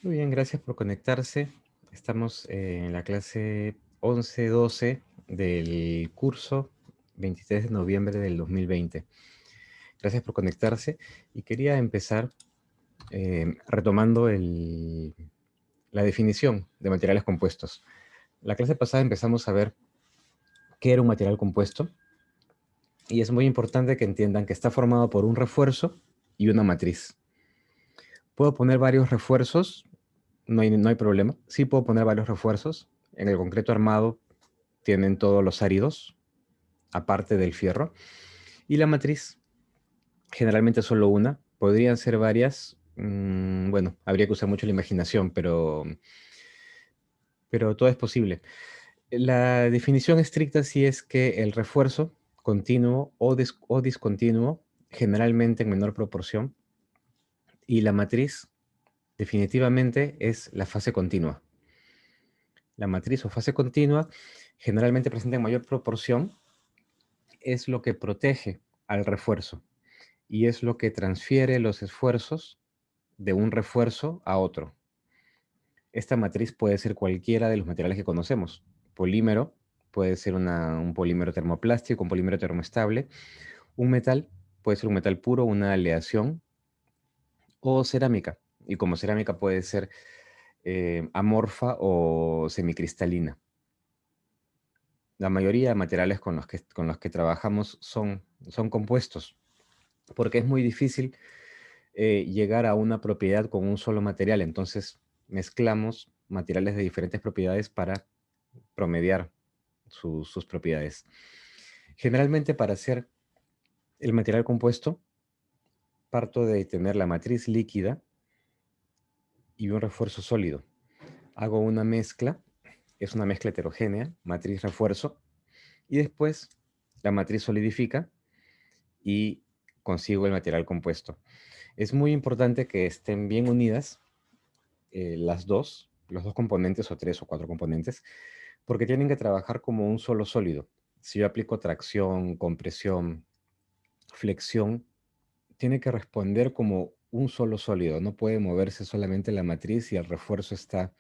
Muy bien, gracias por conectarse. Estamos en la clase 11-12 del curso 23 de noviembre del 2020. Gracias por conectarse y quería empezar retomando la definición de materiales compuestos. La clase pasada empezamos a ver qué era un material compuesto y es muy importante que entiendan que está formado por un refuerzo y una matriz. Puedo poner varios refuerzos, no hay problema. Sí puedo poner varios refuerzos. En el concreto armado tienen todos los áridos, aparte del fierro. Y la matriz, generalmente solo una. Podrían ser varias. Bueno, habría que usar mucho la imaginación, pero todo es posible. La definición estricta sí es que el refuerzo continuo o discontinuo, generalmente en menor proporción, y la matriz definitivamente es la fase continua. La matriz o fase continua, generalmente presenta en mayor proporción, es lo que protege al refuerzo y es lo que transfiere los esfuerzos de un refuerzo a otro. Esta matriz puede ser cualquiera de los materiales que conocemos. Polímero, puede ser un polímero termoplástico, un polímero termoestable. Un metal, puede ser un metal puro, una aleación, o cerámica. Y como cerámica puede ser amorfa o semicristalina. La mayoría de materiales con los que trabajamos son compuestos, porque es muy difícil llegar a una propiedad con un solo material. Entonces mezclamos materiales de diferentes propiedades para promediar sus propiedades. Generalmente para hacer el material compuesto, parto de tener la matriz líquida y un refuerzo sólido. Hago una mezcla, es una mezcla heterogénea, matriz-refuerzo, y después la matriz solidifica y consigo el material compuesto. Es muy importante que estén bien unidas los dos componentes o tres o cuatro componentes, porque tienen que trabajar como un solo sólido. Si yo aplico tracción, compresión, flexión, tiene que responder como un solo sólido. No puede moverse solamente la matriz y el refuerzo está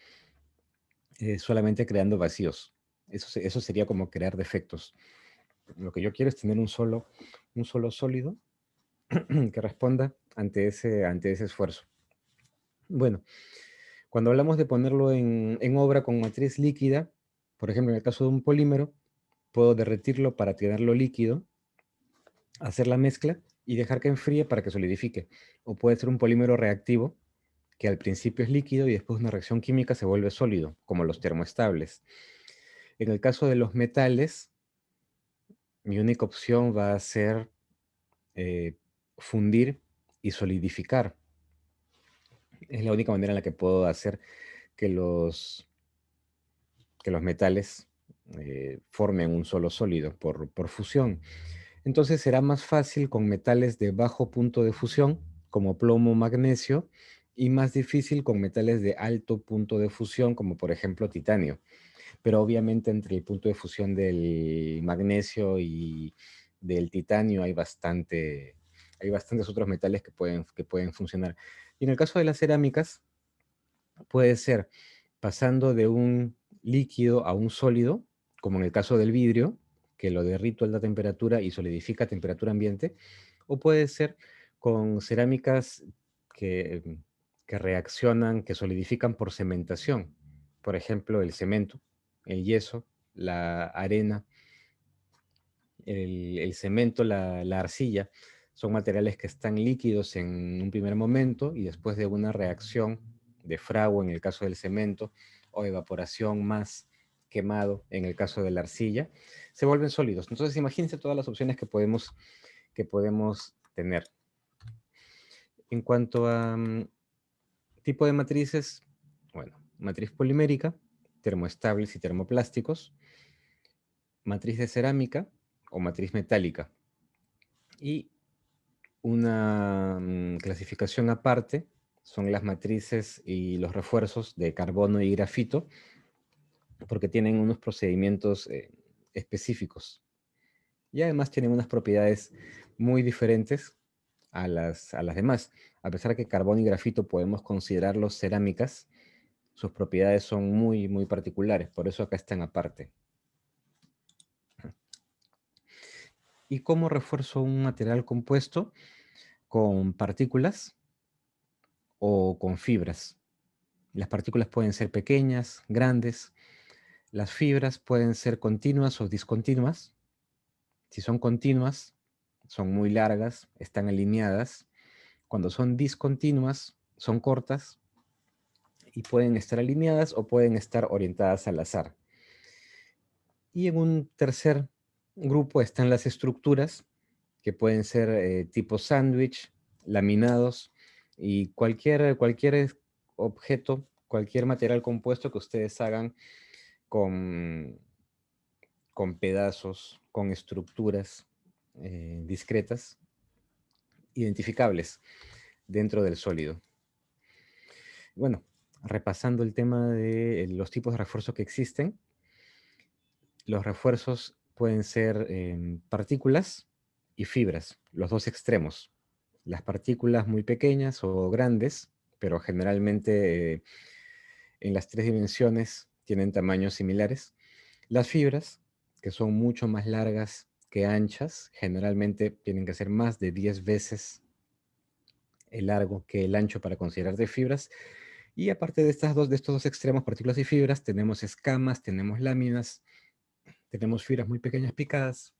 solamente creando vacíos. Eso sería como crear defectos. Lo que yo quiero es tener un solo sólido que responda ante ese esfuerzo. Bueno, cuando hablamos de ponerlo en obra con matriz líquida, por ejemplo, en el caso de un polímero, puedo derretirlo para tenerlo líquido, hacer la mezcla y dejar que enfríe para que solidifique. O puede ser un polímero reactivo, que al principio es líquido y después de una reacción química se vuelve sólido, como los termoestables. En el caso de los metales, mi única opción va a ser eh, fundir y solidificar. Es la única manera en la que puedo hacer que los metales formen un solo sólido por fusión. Entonces será más fácil con metales de bajo punto de fusión, como plomo, magnesio, y más difícil con metales de alto punto de fusión, como por ejemplo titanio. Pero obviamente entre el punto de fusión del magnesio y del titanio hay bastantes otros metales que pueden funcionar. Y en el caso de las cerámicas, puede ser pasando de un líquido a un sólido, como en el caso del vidrio, que lo derrito a alta temperatura y solidifica a temperatura ambiente, o puede ser con cerámicas que, que reaccionan, que solidifican por cementación. Por ejemplo, el cemento, el yeso, la arena, el cemento, la arcilla, son materiales que están líquidos en un primer momento y después de una reacción de fragua en el caso del cemento o evaporación más quemado en el caso de la arcilla, se vuelven sólidos. Entonces imagínense todas las opciones que podemos tener. En cuanto a tipo de matrices, bueno, matriz polimérica, termoestables y termoplásticos, matriz de cerámica o matriz metálica. Y una clasificación aparte son las matrices y los refuerzos de carbono y grafito, porque tienen unos procedimientos específicos y además tienen unas propiedades muy diferentes a las demás. A pesar de que carbón y grafito podemos considerarlos cerámicas, sus propiedades son muy, muy particulares, por eso acá están aparte. ¿Y cómo refuerzo un material compuesto? Con partículas o con fibras. Las partículas pueden ser pequeñas, grandes. Las fibras pueden ser continuas o discontinuas. Si son continuas, son muy largas, están alineadas. Cuando son discontinuas, son cortas y pueden estar alineadas o pueden estar orientadas al azar. Y en un tercer grupo están las estructuras, que pueden ser tipo sándwich, laminados, y cualquier objeto, cualquier material compuesto que ustedes hagan con, con pedazos, con estructuras discretas, identificables dentro del sólido. Bueno, repasando el tema de los tipos de refuerzos que existen, los refuerzos pueden ser partículas y fibras, los dos extremos. Las partículas muy pequeñas o grandes, pero generalmente en las tres dimensiones tienen tamaños similares. Las fibras, que son mucho más largas que anchas, generalmente tienen que ser más de 10 veces el largo que el ancho para considerar de fibras. Y aparte de de estos dos extremos, partículas y fibras, tenemos escamas, tenemos láminas, tenemos fibras muy pequeñas picadas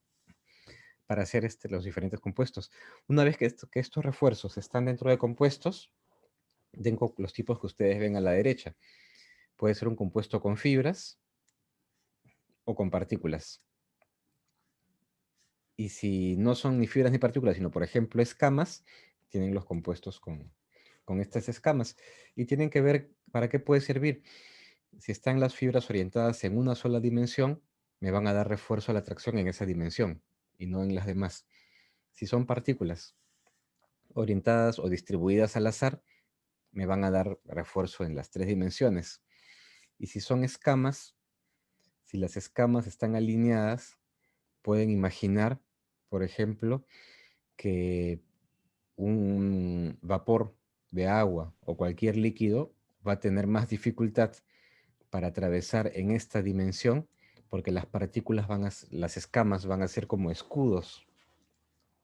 para hacer los diferentes compuestos. Una vez que estos refuerzos están dentro de compuestos, tengo los tipos que ustedes ven a la derecha. Puede ser un compuesto con fibras o con partículas. Y si no son ni fibras ni partículas, sino por ejemplo escamas, tienen los compuestos con estas escamas. Y tienen que ver para qué puede servir. Si están las fibras orientadas en una sola dimensión, me van a dar refuerzo a la atracción en esa dimensión y no en las demás. Si son partículas orientadas o distribuidas al azar, me van a dar refuerzo en las tres dimensiones. Y si son escamas, si las escamas están alineadas, pueden imaginar, por ejemplo, que un vapor de agua o cualquier líquido va a tener más dificultad para atravesar en esta dimensión porque las partículas las escamas van a ser como escudos,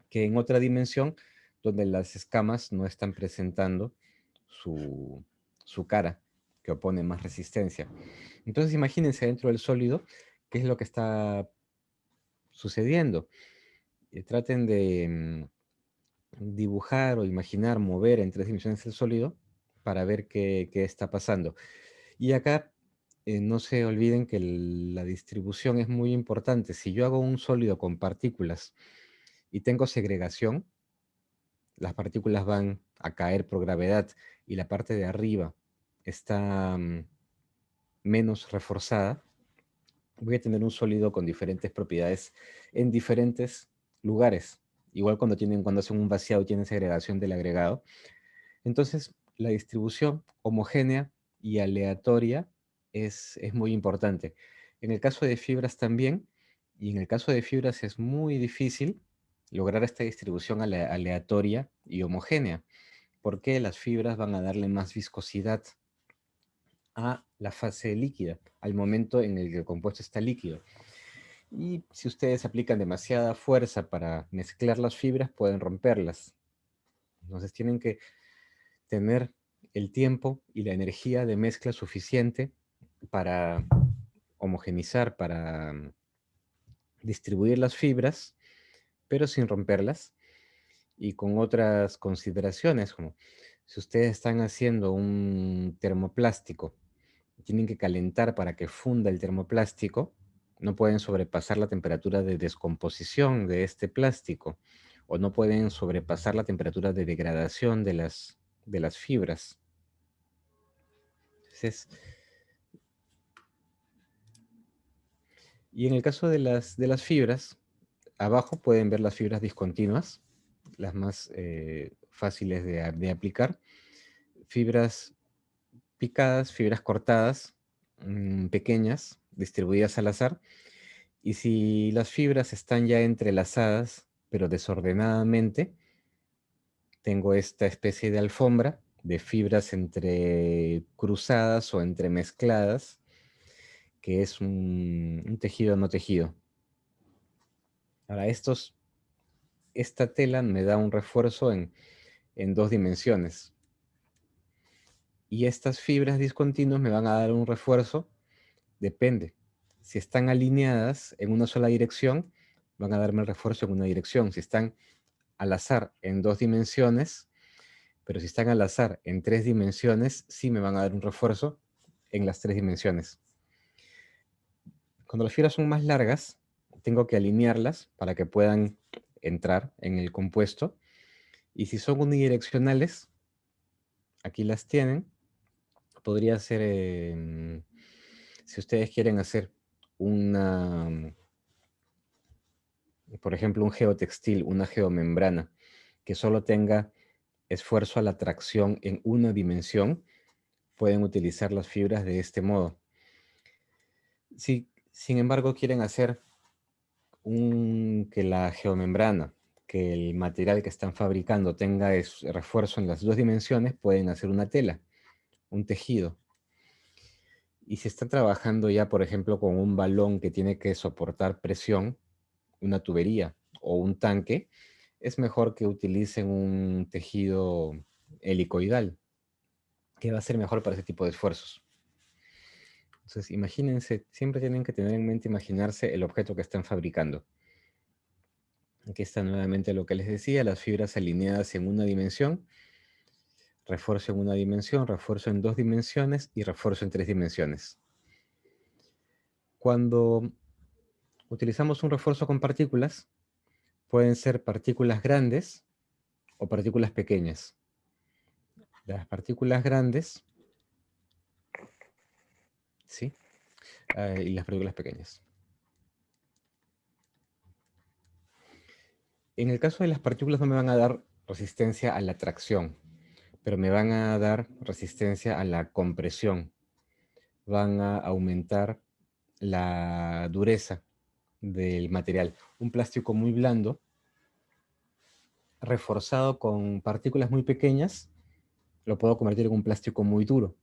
que en otra dimensión donde las escamas no están presentando su, su cara, que opone más resistencia. Entonces imagínense dentro del sólido qué es lo que está sucediendo. Traten de dibujar o imaginar, mover en tres dimensiones el sólido para ver qué está pasando. Y acá no se olviden que la distribución es muy importante. Si yo hago un sólido con partículas y tengo segregación, las partículas van a caer por gravedad y la parte de arriba está menos reforzada, voy a tener un sólido con diferentes propiedades en diferentes lugares. Igual cuando hacen un vaciado tienen segregación del agregado. Entonces, la distribución homogénea y aleatoria es muy importante. En el caso de fibras también, y en el caso de fibras es muy difícil lograr esta distribución aleatoria y homogénea, porque las fibras van a darle más viscosidad a la fase líquida, al momento en el que el compuesto está líquido. Y si ustedes aplican demasiada fuerza para mezclar las fibras, pueden romperlas. Entonces tienen que tener el tiempo y la energía de mezcla suficiente para homogenizar, para distribuir las fibras, pero sin romperlas y con otras consideraciones, como si ustedes están haciendo un termoplástico, tienen que calentar para que funda el termoplástico, no pueden sobrepasar la temperatura de descomposición de este plástico o no pueden sobrepasar la temperatura de degradación de las fibras. Entonces, y en el caso de las fibras, abajo pueden ver las fibras discontinuas, las más fáciles de aplicar. Fibras picadas, fibras cortadas, pequeñas, distribuidas al azar. Y si las fibras están ya entrelazadas, pero desordenadamente, tengo esta especie de alfombra de fibras entre cruzadas o entremezcladas, que es un tejido no tejido. Ahora, esta tela me da un refuerzo en 2 dimensiones. Y estas fibras discontinuas me van a dar un refuerzo, depende. Si están alineadas en una sola dirección, van a darme el refuerzo en una dirección. Si están al azar en 2 dimensiones, pero si están al azar en 3 dimensiones, sí me van a dar un refuerzo en las 3 dimensiones. Cuando las fibras son más largas, tengo que alinearlas para que puedan entrar en el compuesto. Y si son unidireccionales, aquí las tienen. Podría ser, si ustedes quieren hacer una, por ejemplo, un geotextil, una geomembrana, que solo tenga esfuerzo a la tracción en una dimensión, pueden utilizar las fibras de este modo. Si, sin embargo, quieren hacer que la geomembrana, que el material que están fabricando tenga refuerzo en las 2 dimensiones, pueden hacer una tela, un tejido. Y si están trabajando ya, por ejemplo, con un balón que tiene que soportar presión, una tubería o un tanque, es mejor que utilicen un tejido helicoidal, que va a ser mejor para ese tipo de esfuerzos. Entonces, imagínense, siempre tienen que tener en mente imaginarse el objeto que están fabricando. Aquí está nuevamente lo que les decía, las fibras alineadas en una dimensión, refuerzo en una dimensión, refuerzo en 2 dimensiones y refuerzo en 3 dimensiones. Cuando utilizamos un refuerzo con partículas, pueden ser partículas grandes o partículas pequeñas. Las partículas grandes, ¿sí? Y las partículas pequeñas. En el caso de las partículas no me van a dar resistencia a la tracción, pero me van a dar resistencia a la compresión. Van a aumentar la dureza del material. Un plástico muy blando, reforzado con partículas muy pequeñas, lo puedo convertir en un plástico muy duro.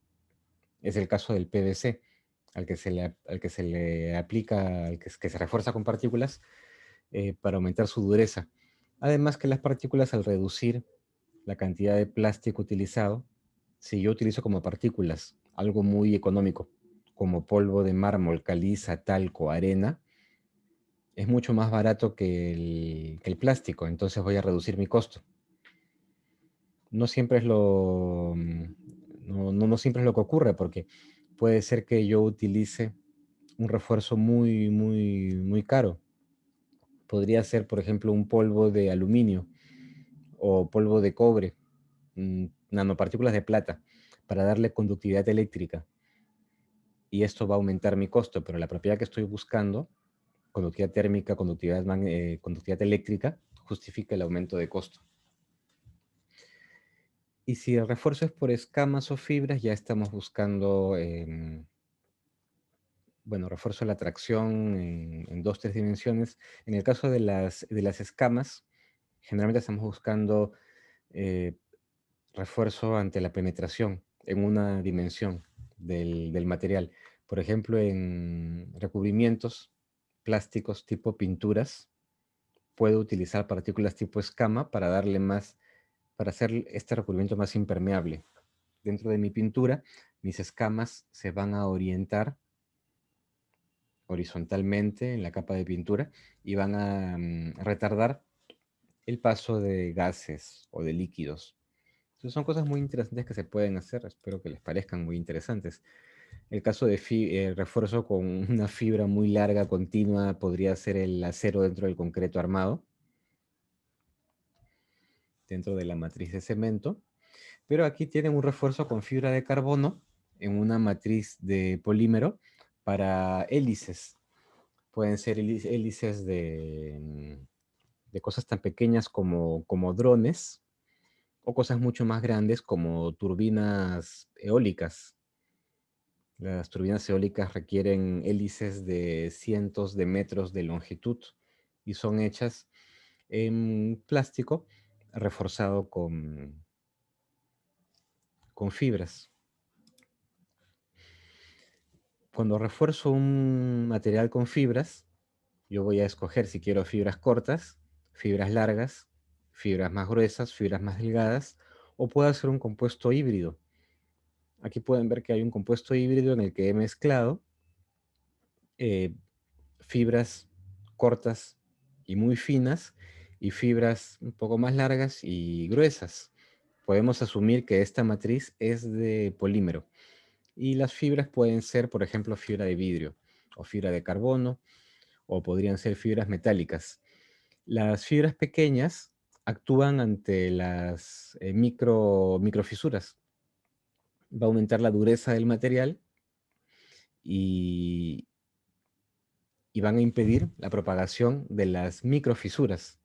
Es el caso del PVC, al que se le aplica, que se refuerza con partículas para aumentar su dureza. Además que las partículas, al reducir la cantidad de plástico utilizado, si yo utilizo como partículas algo muy económico, como polvo de mármol, caliza, talco, arena, es mucho más barato que el plástico, entonces voy a reducir mi costo. No siempre es no siempre es lo que ocurre, porque puede ser que yo utilice un refuerzo muy, muy, muy caro. Podría ser, por ejemplo, un polvo de aluminio o polvo de cobre, nanopartículas de plata, para darle conductividad eléctrica. Y esto va a aumentar mi costo, pero la propiedad que estoy buscando, conductividad térmica, conductividad eléctrica, justifica el aumento de costo. Y si el refuerzo es por escamas o fibras, ya estamos buscando, bueno, refuerzo de la tracción en 2, 3 dimensiones. En el caso de las escamas, generalmente estamos buscando eh, refuerzo ante la penetración en una dimensión del material. Por ejemplo, en recubrimientos plásticos tipo pinturas, puedo utilizar partículas tipo escama para hacer este recubrimiento más impermeable. Dentro de mi pintura, mis escamas se van a orientar horizontalmente en la capa de pintura y van a retardar el paso de gases o de líquidos. Entonces son cosas muy interesantes que se pueden hacer, espero que les parezcan muy interesantes. El caso de refuerzo con una fibra muy larga, continua, podría ser el acero dentro del concreto armado, dentro de la matriz de cemento. Pero aquí tienen un refuerzo con fibra de carbono en una matriz de polímero para hélices. Pueden ser hélices de cosas tan pequeñas como drones o cosas mucho más grandes como turbinas eólicas. Las turbinas eólicas requieren hélices de cientos de metros de longitud y son hechas en plástico reforzado con fibras. Cuando refuerzo un material con fibras, yo voy a escoger si quiero fibras cortas, fibras largas, fibras más gruesas, fibras más delgadas, o puedo hacer un compuesto híbrido. Aquí pueden ver que hay un compuesto híbrido en el que he mezclado eh, fibras cortas y muy finas y fibras un poco más largas y gruesas. Podemos asumir que esta matriz es de polímero y las fibras pueden ser, por ejemplo, fibra de vidrio o fibra de carbono o podrían ser fibras metálicas. Las fibras pequeñas actúan ante las microfisuras. Va a aumentar la dureza del material y, y van a impedir la propagación de las microfisuras.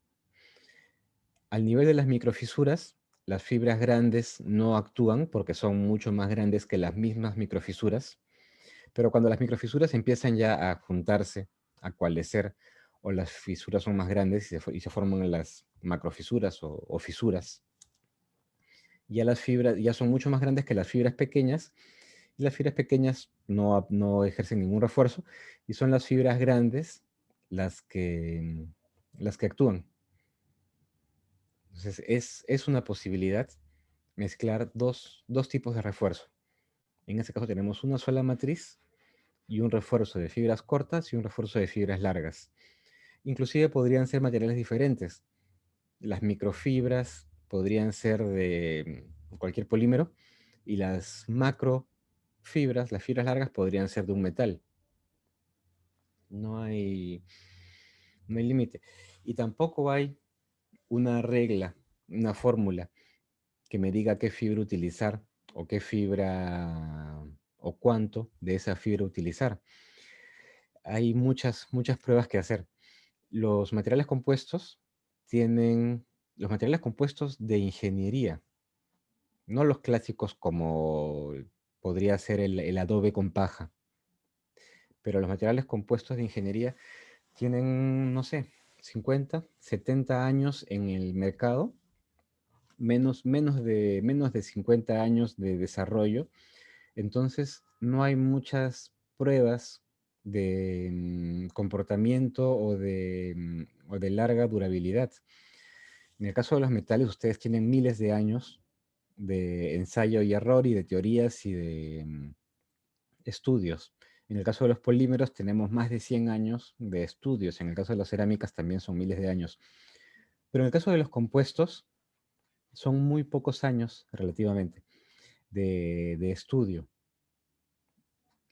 Al nivel de las microfisuras, las fibras grandes no actúan porque son mucho más grandes que las mismas microfisuras, pero cuando las microfisuras empiezan ya a juntarse, a coalescer, o las fisuras son más grandes y se forman las macrofisuras o fisuras, ya las fibras ya son mucho más grandes que las fibras pequeñas, y las fibras pequeñas no ejercen ningún refuerzo, y son las fibras grandes las que, las que actúan. Entonces, es una posibilidad mezclar dos tipos de refuerzo. En este caso tenemos una sola matriz y un refuerzo de fibras cortas y un refuerzo de fibras largas. Inclusive podrían ser materiales diferentes. Las microfibras podrían ser de cualquier polímero y las macrofibras, las fibras largas, podrían ser de un metal. No hay, no hay límite. Y tampoco hay una regla, una fórmula que me diga qué fibra utilizar o qué fibra o cuánto de esa fibra utilizar. Hay muchas pruebas que hacer. Los materiales compuestos tienen, los materiales compuestos de ingeniería, no los clásicos como podría ser el adobe con paja, pero los materiales compuestos de ingeniería tienen, no sé, 50, 70 años en el mercado, menos de 50 años de desarrollo. Entonces, no hay muchas pruebas de comportamiento o de larga durabilidad. En el caso de los metales, ustedes tienen miles de años de ensayo y error y de teorías y de estudios. En el caso de los polímeros tenemos más de 100 años de estudios. En el caso de las cerámicas también son miles de años. Pero en el caso de los compuestos son muy pocos años relativamente de estudio.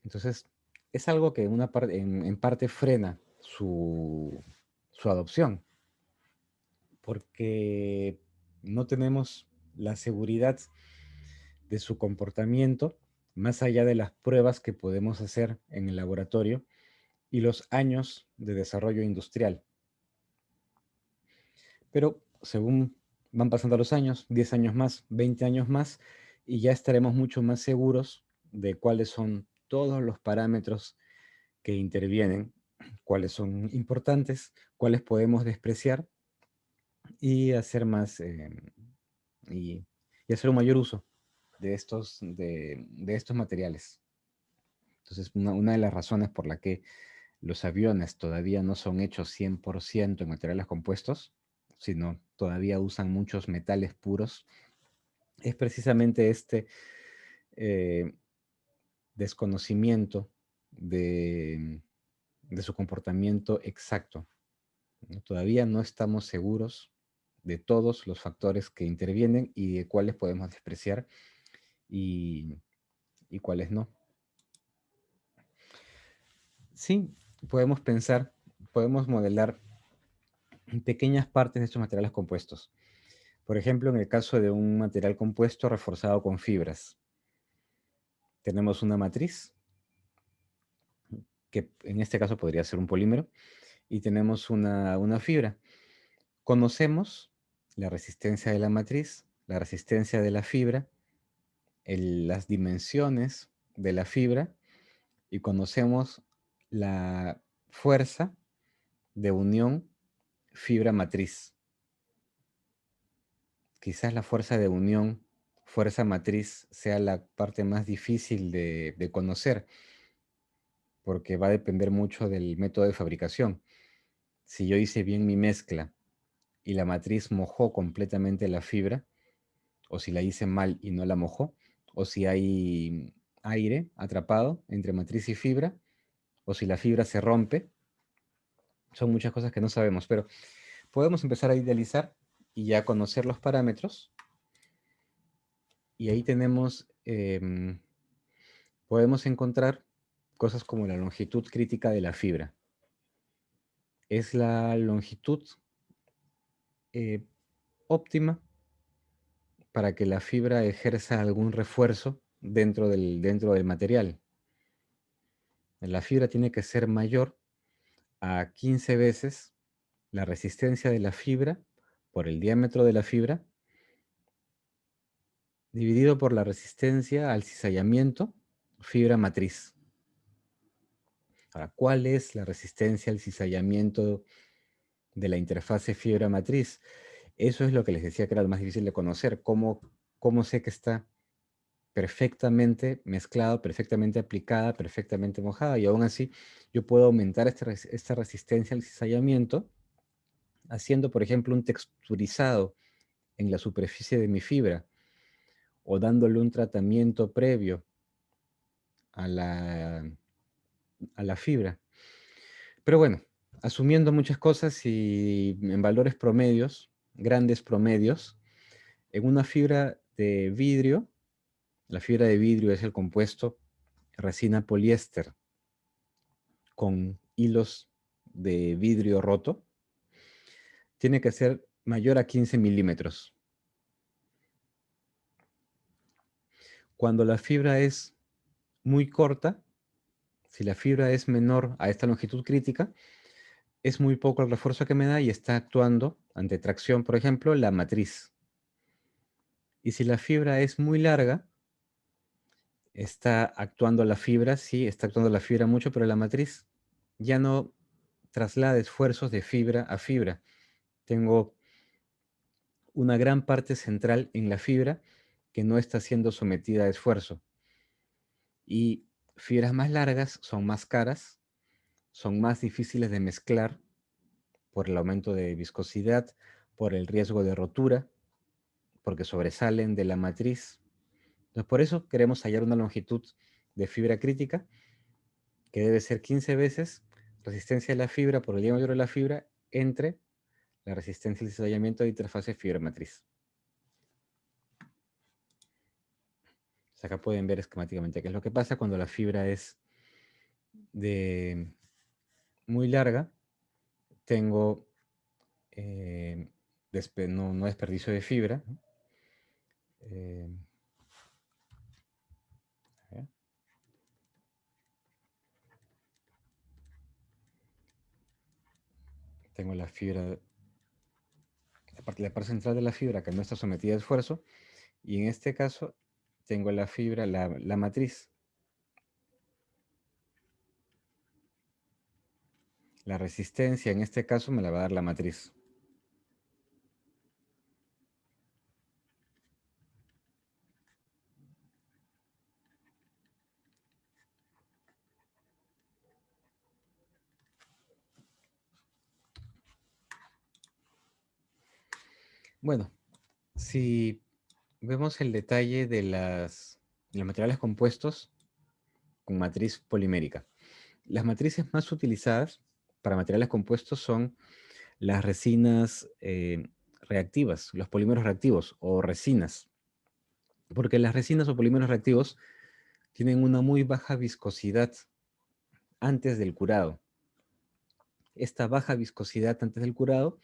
Entonces, es algo que en parte frena su adopción, porque no tenemos la seguridad de su comportamiento más allá de las pruebas que podemos hacer en el laboratorio y los años de desarrollo industrial. Pero según van pasando los años, 10 años más, 20 años más, y ya estaremos mucho más seguros de cuáles son todos los parámetros que intervienen, cuáles son importantes, cuáles podemos despreciar y hacer más y, y hacer un mayor uso de estos materiales. Entonces, una de las razones por la que los aviones todavía no son hechos 100% en materiales compuestos, sino todavía usan muchos metales puros, es precisamente este eh, desconocimiento de, de su comportamiento exacto, ¿no? Todavía no estamos seguros de todos los factores que intervienen y de cuáles podemos despreciar y, y cuáles no. Sí, podemos pensar, podemos modelar pequeñas partes de estos materiales compuestos. Por ejemplo, en el caso de un material compuesto reforzado con fibras, tenemos una matriz, que en este caso podría ser un polímero, y tenemos una fibra. Conocemos la resistencia de la matriz, la resistencia de la fibra, las dimensiones de la fibra y conocemos la fuerza de unión fibra matriz. quizás la fuerza de unión, fuerza matriz, sea la parte más difícil de conocer, porque va a depender mucho del método de fabricación. Si yo hice bien mi mezcla y la matriz mojó completamente la fibra, o si la hice mal y no la mojó, o si hay aire atrapado entre matriz y fibra, o si la fibra se rompe, son muchas cosas que no sabemos, pero podemos empezar a idealizar y ya conocer los parámetros. Y ahí tenemos, podemos encontrar cosas como la longitud crítica de la fibra. Es la longitud eh, óptima para que la fibra ejerza algún refuerzo dentro del material. La fibra tiene que ser mayor a 15 veces la resistencia de la fibra por el diámetro de la fibra dividido por la resistencia al cizallamiento fibra matriz. Ahora, ¿cuál es la resistencia al cizallamiento de la interfase fibra matriz? Eso es lo que les decía que era lo más difícil de conocer. ¿Cómo sé que está perfectamente mezclado, perfectamente aplicada, perfectamente mojada? Y aún así, yo puedo aumentar esta resistencia al cizallamiento haciendo, por ejemplo, un texturizado en la superficie de mi fibra o dándole un tratamiento previo a la fibra. Pero bueno, asumiendo muchas cosas y en valores promedios, grandes promedios, en una fibra de vidrio, la fibra de vidrio es el compuesto resina poliéster con hilos de vidrio roto, tiene que ser mayor a 15 milímetros. Cuando la fibra es muy corta, si la fibra es menor a esta longitud crítica, es muy poco el refuerzo que me da y está actuando ante tracción, por ejemplo, la matriz. Y si la fibra es muy larga, está actuando la fibra, sí, está actuando la fibra mucho, pero la matriz ya no traslada esfuerzos de fibra a fibra. Tengo una gran parte central en la fibra que no está siendo sometida a esfuerzo. Y fibras más largas son más caras, son más difíciles de mezclar por el aumento de viscosidad, por el riesgo de rotura, porque sobresalen de la matriz. Entonces, por eso queremos hallar una longitud de fibra crítica que debe ser 15 veces resistencia de la fibra por el diámetro de la fibra entre la resistencia del cizallamiento de interfase fibra matriz. Entonces, acá pueden ver esquemáticamente qué es lo que pasa cuando la fibra es de muy larga. Tengo no desperdicio de fibra. Eh, a ver. Tengo la fibra, la parte central de la fibra que no está sometida a esfuerzo, y en este caso tengo la fibra, la matriz. La resistencia en este caso me la va a dar la matriz. Bueno, si vemos el detalle de los materiales compuestos con matriz polimérica. Las matrices más utilizadas para materiales compuestos son las resinas reactivas, los polímeros reactivos o resinas, porque las resinas o polímeros reactivos tienen una muy baja viscosidad antes del curado. Esta baja viscosidad antes del curado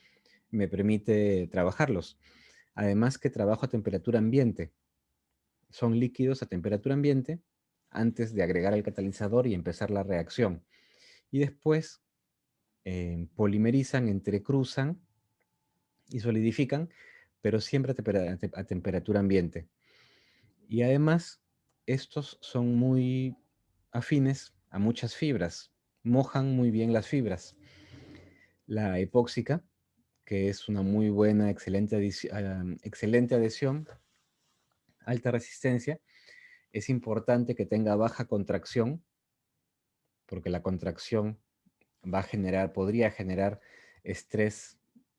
me permite trabajarlos. Además que trabajo a temperatura ambiente. Son líquidos a temperatura ambiente antes de agregar el catalizador y empezar la reacción. Y después polimerizan, entrecruzan y solidifican, pero siempre a temperatura ambiente. Y además, estos son muy afines a muchas fibras, mojan muy bien las fibras. La epóxica, que es una muy buena, excelente adhesión, alta resistencia. Es importante que tenga baja contracción, porque la contracción podría generar estrés,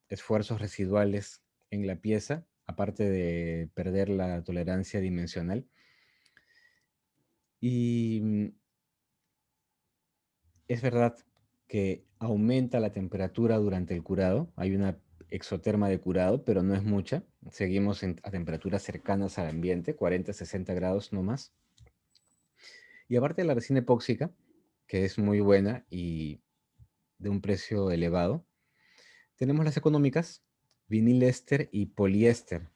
esfuerzos residuales en la pieza, aparte de perder la tolerancia dimensional. Y es verdad que aumenta la temperatura durante el curado. Hay una exoterma de curado, pero no es mucha. Seguimos a temperaturas cercanas al ambiente, 40, 60 grados no más. Y aparte de la resina epóxica, que es muy buena y de un precio elevado, tenemos las económicas, vinil éster y poliéster.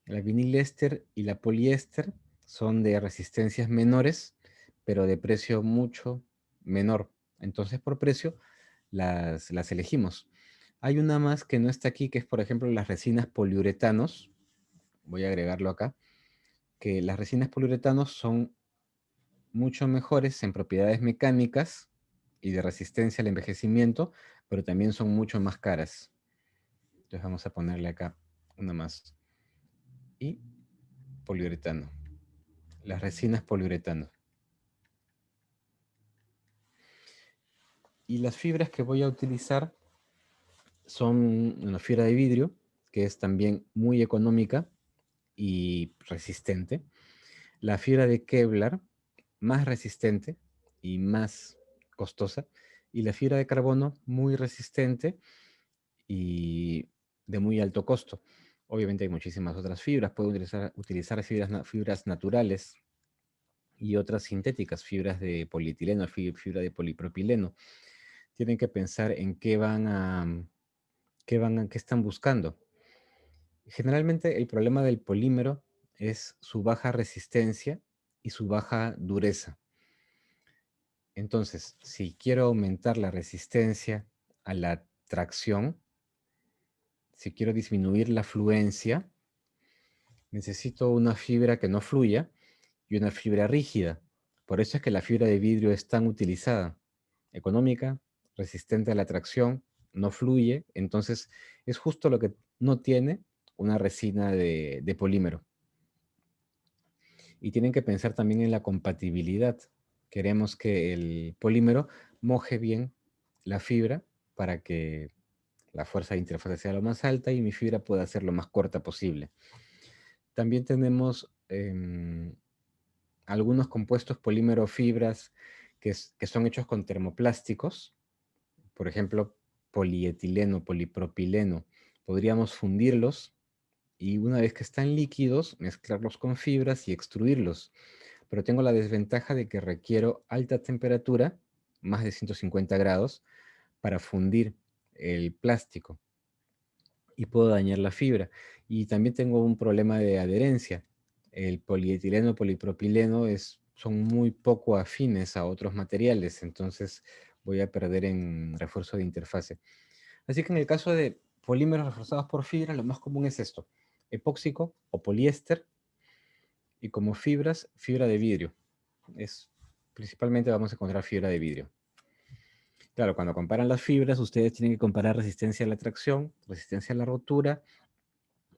La vinil éster y la poliéster son de resistencias menores, pero de precio mucho menor. Entonces, por precio, las elegimos. Hay una más que no está aquí, que es, por ejemplo, las resinas poliuretanos. Voy a agregarlo acá. Que las resinas poliuretanos son mucho mejores en propiedades mecánicas y de resistencia al envejecimiento, pero también son mucho más caras. Entonces vamos a ponerle acá una más. Y poliuretano. Las resinas poliuretano. Y las fibras que voy a utilizar son una fibra de vidrio, que es también muy económica y resistente. La fibra de Kevlar, más resistente y más costosa. Y la fibra de carbono, muy resistente y de muy alto costo. Obviamente hay muchísimas otras fibras. Puedo utilizar fibras naturales y otras sintéticas, fibras de polietileno, fibra de polipropileno. Tienen que pensar en qué están buscando. Generalmente el problema del polímero es su baja resistencia y su baja dureza. Entonces, si quiero aumentar la resistencia a la tracción, si quiero disminuir la fluencia, necesito una fibra que no fluya y una fibra rígida. Por eso es que la fibra de vidrio es tan utilizada. Económica, resistente a la tracción, no fluye. Entonces, es justo lo que no tiene una resina de polímero. Y tienen que pensar también en la compatibilidad. Queremos que el polímero moje bien la fibra para que la fuerza de interfaz sea lo más alta y mi fibra pueda ser lo más corta posible. También tenemos algunos compuestos polímero fibras que son hechos con termoplásticos, por ejemplo, polietileno, polipropileno. Podríamos fundirlos y una vez que están líquidos, mezclarlos con fibras y extruirlos. Pero tengo la desventaja de que requiero alta temperatura, más de 150 grados, para fundir el plástico y puedo dañar la fibra. Y también tengo un problema de adherencia. El polietileno, polipropileno son muy poco afines a otros materiales, entonces voy a perder en refuerzo de interfase. Así que en el caso de polímeros reforzados por fibra, lo más común es esto: epóxico o poliéster, y como fibras, fibra de vidrio. Principalmente vamos a encontrar fibra de vidrio. Claro, cuando comparan las fibras, ustedes tienen que comparar resistencia a la tracción, resistencia a la rotura,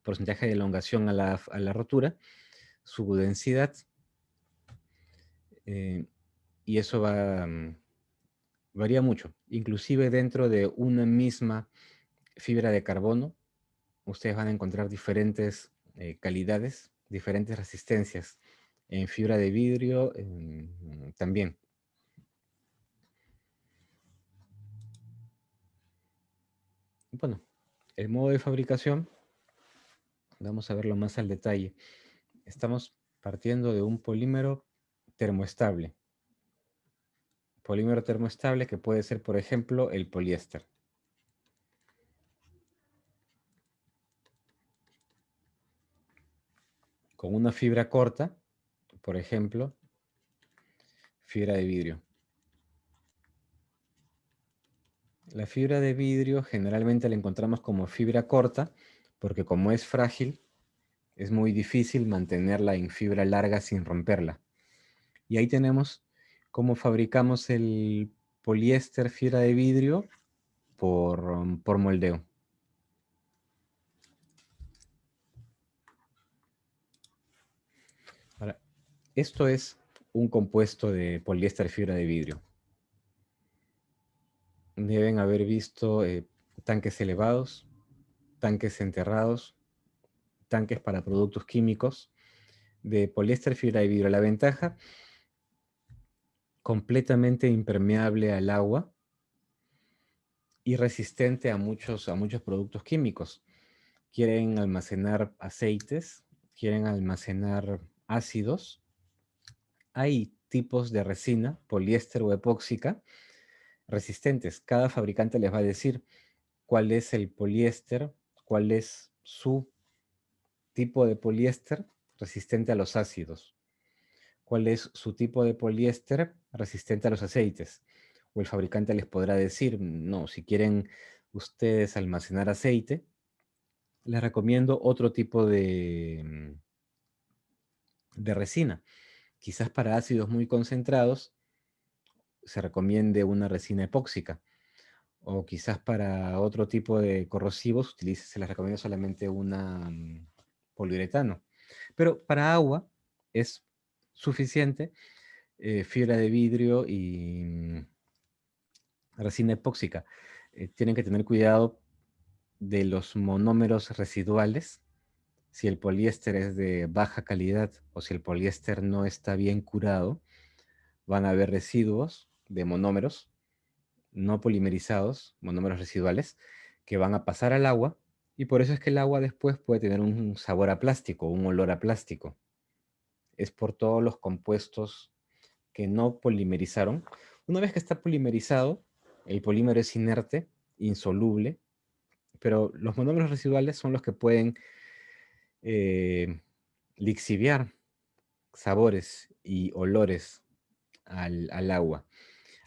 porcentaje de elongación a la rotura, su densidad, eh, y eso varía mucho. Inclusive dentro de una misma fibra de carbono, ustedes van a encontrar diferentes calidades, diferentes resistencias. En fibra de vidrio también. Bueno, el modo de fabricación, vamos a verlo más al detalle. Estamos partiendo de un polímero termoestable. Polímero termoestable que puede ser, por ejemplo, el poliéster. Con una fibra corta, por ejemplo, fibra de vidrio. La fibra de vidrio generalmente la encontramos como fibra corta porque como es frágil, es muy difícil mantenerla en fibra larga sin romperla. Y ahí tenemos cómo fabricamos el poliéster fibra de vidrio por moldeo. Esto es un compuesto de poliéster fibra de vidrio. Deben haber visto tanques elevados, tanques enterrados, tanques para productos químicos de poliéster fibra de vidrio. La ventaja, completamente impermeable al agua y resistente a muchos productos químicos. Quieren almacenar aceites, quieren almacenar ácidos. Hay tipos de resina, poliéster o epóxica, resistentes. Cada fabricante les va a decir cuál es el poliéster, cuál es su tipo de poliéster resistente a los ácidos, cuál es su tipo de poliéster resistente a los aceites. O el fabricante les podrá decir, no, si quieren ustedes almacenar aceite, les recomiendo otro tipo de resina. Quizás para ácidos muy concentrados se recomiende una resina epóxica. O quizás para otro tipo de corrosivos se les recomienda solamente una poliuretano. Pero para agua es suficiente fibra de vidrio y resina epóxica. Tienen que tener cuidado de los monómeros residuales. Si el poliéster es de baja calidad o si el poliéster no está bien curado, van a haber residuos de monómeros no polimerizados, monómeros residuales, que van a pasar al agua y por eso es que el agua después puede tener un sabor a plástico, un olor a plástico. Es por todos los compuestos que no polimerizaron. Una vez que está polimerizado, el polímero es inerte, insoluble, pero los monómeros residuales son los que pueden eh, lixiviar sabores y olores al agua.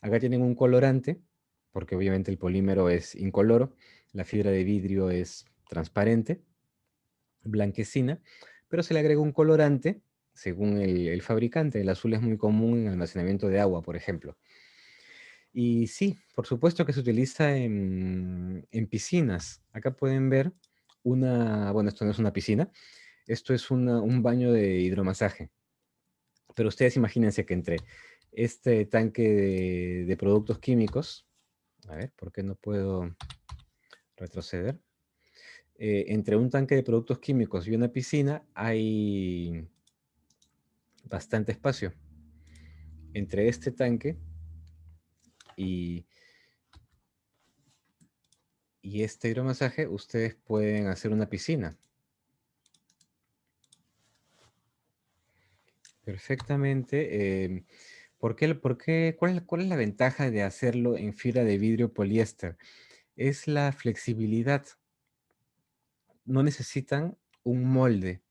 Acá tienen un colorante, porque obviamente el polímero es incoloro, la fibra de vidrio es transparente, blanquecina, pero se le agrega un colorante según el fabricante. El azul es muy común en almacenamiento de agua, por ejemplo. Y sí, por supuesto que se utiliza en piscinas. Acá pueden ver bueno, esto no es una piscina, esto es un baño de hidromasaje. Pero ustedes imagínense que entre este tanque de productos químicos, a ver, ¿por qué no puedo retroceder? Entre un tanque de productos químicos y una piscina hay bastante espacio. Entre este tanque y, y este hidromasaje, ustedes pueden hacer una piscina. Perfectamente. ¿Cuál es la ventaja de hacerlo en fibra de vidrio poliéster? Es la flexibilidad. No necesitan un molde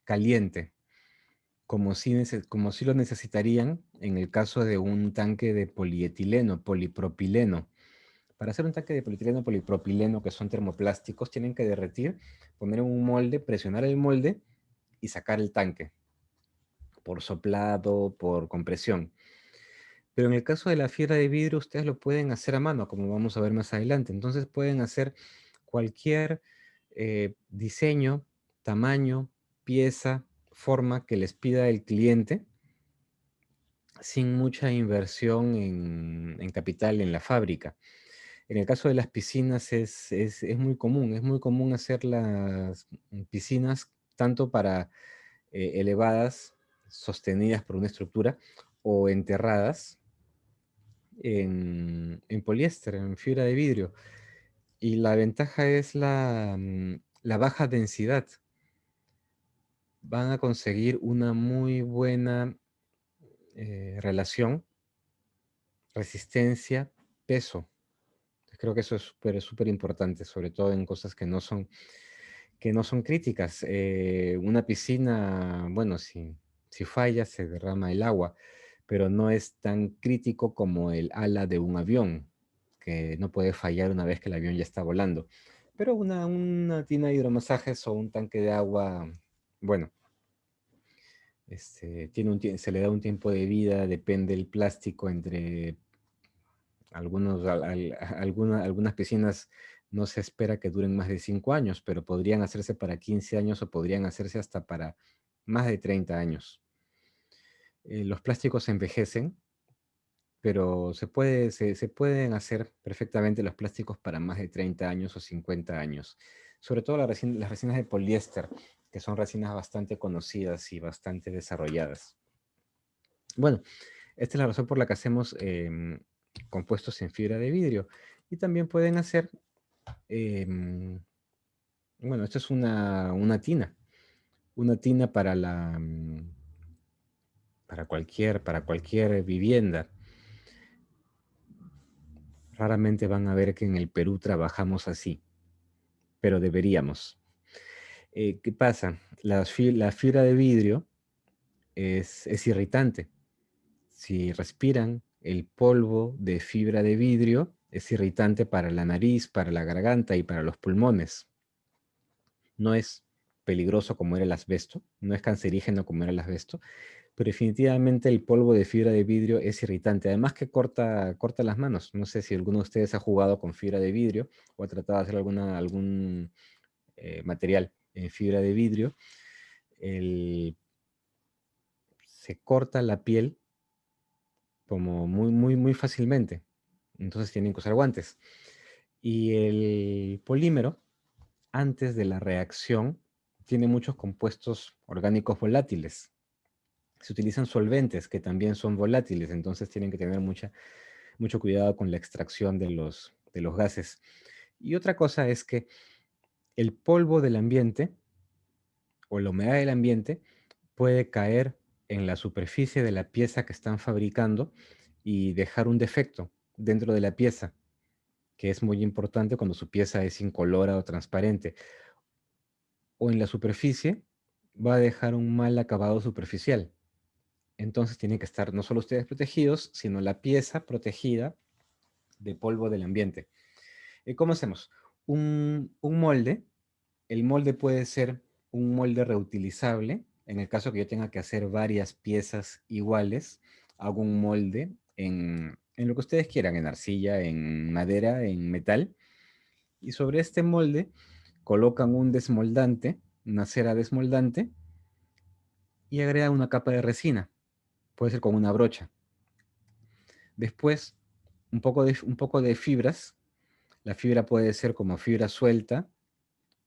caliente, como si lo necesitarían en el caso de un tanque de polietileno, polipropileno. Para hacer un tanque de polietileno, polipropileno, que son termoplásticos, tienen que derretir, poner en un molde, presionar el molde y sacar el tanque por soplado, por compresión. Pero en el caso de la fibra de vidrio, ustedes lo pueden hacer a mano, como vamos a ver más adelante. Entonces pueden hacer cualquier diseño, tamaño, pieza, forma que les pida el cliente sin mucha inversión en capital en la fábrica. En el caso de las piscinas es muy común hacer las piscinas tanto para elevadas, sostenidas por una estructura, o enterradas en poliéster, en fibra de vidrio. Y la ventaja es la baja densidad. Van a conseguir una muy buena relación, resistencia, peso. Creo que eso es súper, súper importante, sobre todo en cosas que no son críticas. Una piscina, bueno, si falla se derrama el agua, pero no es tan crítico como el ala de un avión, que no puede fallar una vez que el avión ya está volando. Pero una tina de hidromasajes o un tanque de agua, bueno, se le da un tiempo de vida, depende del plástico entre algunas piscinas no se espera que duren más de 5 años, pero podrían hacerse para 15 años o podrían hacerse hasta para más de 30 años. Los plásticos se envejecen, pero se pueden hacer perfectamente los plásticos para más de 30 años o 50 años. Sobre todo las resinas de poliéster, que son resinas bastante conocidas y bastante desarrolladas. Bueno, esta es la razón por la que hacemos compuestos en fibra de vidrio. Y también pueden hacer, em, bueno, esto es una tina para para cualquier vivienda. Raramente van a ver que en el Perú trabajamos así, pero deberíamos. ¿Qué pasa? La fibra de vidrio es irritante. Si respiran el polvo de fibra de vidrio, es irritante para la nariz, para la garganta y para los pulmones. No es peligroso como era el asbesto, no es cancerígeno como era el asbesto, pero definitivamente el polvo de fibra de vidrio es irritante. Además que corta las manos. No sé si alguno de ustedes ha jugado con fibra de vidrio o ha tratado de hacer algún material en fibra de vidrio. Se corta la piel como muy fácilmente. Entonces tienen que usar guantes. Y el polímero, antes de la reacción, tiene muchos compuestos orgánicos volátiles. Se utilizan solventes que también son volátiles, entonces tienen que tener mucho cuidado con la extracción de los gases. Y otra cosa es que el polvo del ambiente o la humedad del ambiente puede caer en la superficie de la pieza que están fabricando y dejar un defecto dentro de la pieza, que es muy importante cuando su pieza es incolora o transparente. O en la superficie va a dejar un mal acabado superficial. Entonces tienen que estar no solo ustedes protegidos, sino la pieza protegida de polvo del ambiente. ¿Cómo hacemos? Un molde, el molde puede ser un molde reutilizable. En el caso que yo tenga que hacer varias piezas iguales, hago un molde en lo que ustedes quieran, en arcilla, en madera, en metal. Y sobre este molde colocan un desmoldante, una cera desmoldante, y agregan una capa de resina. Puede ser con una brocha. Después, un poco de fibras. La fibra puede ser como fibra suelta,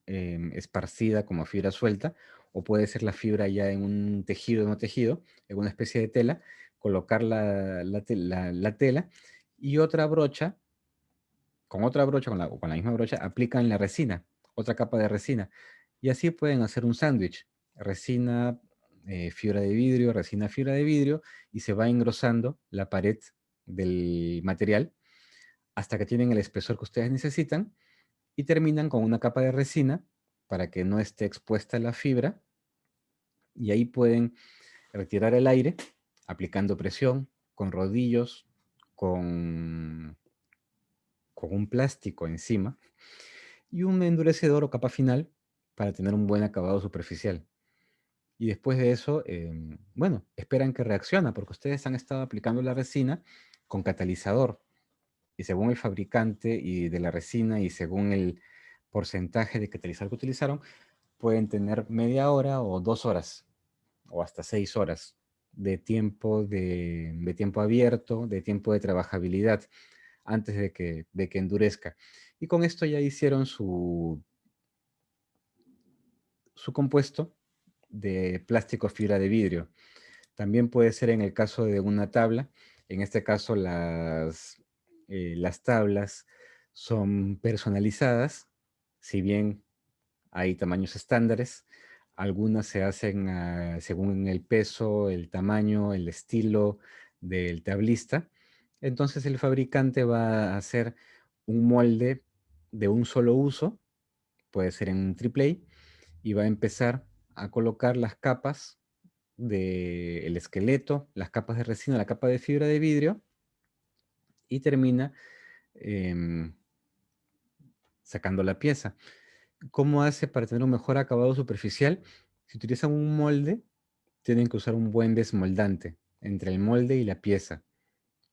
esparcida como fibra suelta, o puede ser la fibra ya en un tejido no tejido, en una especie de tela, colocar la tela y otra brocha, con la misma brocha, aplican la resina, otra capa de resina, y así pueden hacer un sándwich, resina, fibra de vidrio, resina, fibra de vidrio, y se va engrosando la pared del material hasta que tienen el espesor que ustedes necesitan y terminan con una capa de resina para que no esté expuesta la fibra y ahí pueden retirar el aire aplicando presión con rodillos, con, con un plástico encima y un endurecedor o capa final para tener un buen acabado superficial. Y después de eso, bueno, esperan que reacciona porque ustedes han estado aplicando la resina con catalizador. Y según el fabricante y de la resina y según el porcentaje de catalizador que utilizaron, pueden tener media hora o 2 horas o hasta 6 horas de tiempo abierto, de tiempo de trabajabilidad antes de que endurezca. Y con esto ya hicieron su compuesto de plástico fibra de vidrio. También puede ser en el caso de una tabla. En este caso las tablas son personalizadas, si bien hay tamaños estándares. Algunas se hacen según el peso, el tamaño, el estilo del tablista. Entonces el fabricante va a hacer un molde de un solo uso, puede ser en un triple A, y va a empezar a colocar las capas del esqueleto, las capas de resina, la capa de fibra de vidrio, y termina em, sacando la pieza. ¿Cómo hace para tener un mejor acabado superficial? Si utilizan un molde, tienen que usar un buen desmoldante entre el molde y la pieza.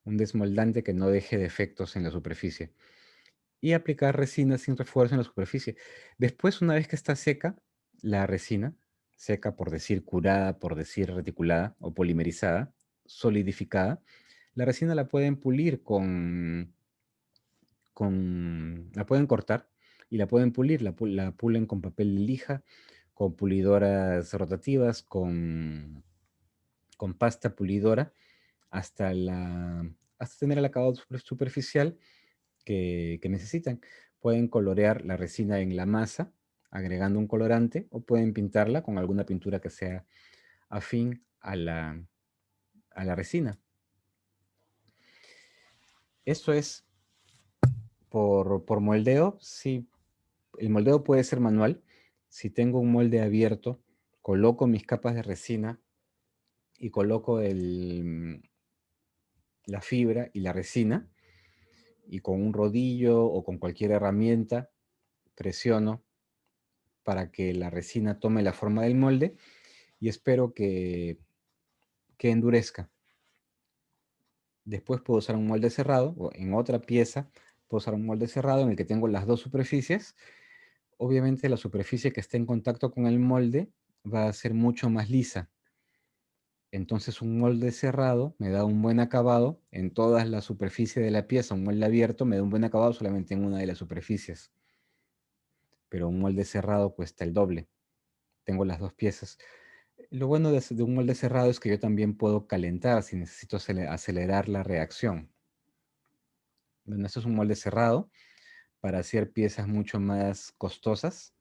Un desmoldante que no deje defectos en la superficie. Y aplicar resina sin refuerzo en la superficie. Después, una vez que está seca la resina, seca, por decir curada, por decir reticulada o polimerizada, solidificada, la resina la pueden pulir la pueden cortar y la pueden pulir, la pulen con papel de lija, con pulidoras rotativas, con pasta pulidora, hasta, hasta tener el acabado superficial que necesitan. Pueden colorear la resina en la masa, agregando un colorante, o pueden pintarla con alguna pintura que sea afín a la resina. Esto es por moldeo. Sí, el moldeo puede ser manual. Si tengo un molde abierto, coloco mis capas de resina y coloco la fibra y la resina, y con un rodillo o con cualquier herramienta presiono para que la resina tome la forma del molde y espero que endurezca. Después puedo usar un molde cerrado, o en otra pieza puedo usar un molde cerrado en el que tengo las dos superficies. Obviamente la superficie que esté en contacto con el molde va a ser mucho más lisa. Entonces un molde cerrado me da un buen acabado en todas las superficies de la pieza. Un molde abierto me da un buen acabado solamente en una de las superficies. Pero un molde cerrado cuesta el doble. Tengo las dos piezas. Lo bueno de un molde cerrado es que yo también puedo calentar si necesito acelerar la reacción. Bueno, esto es un molde cerrado para hacer piezas mucho más costosas.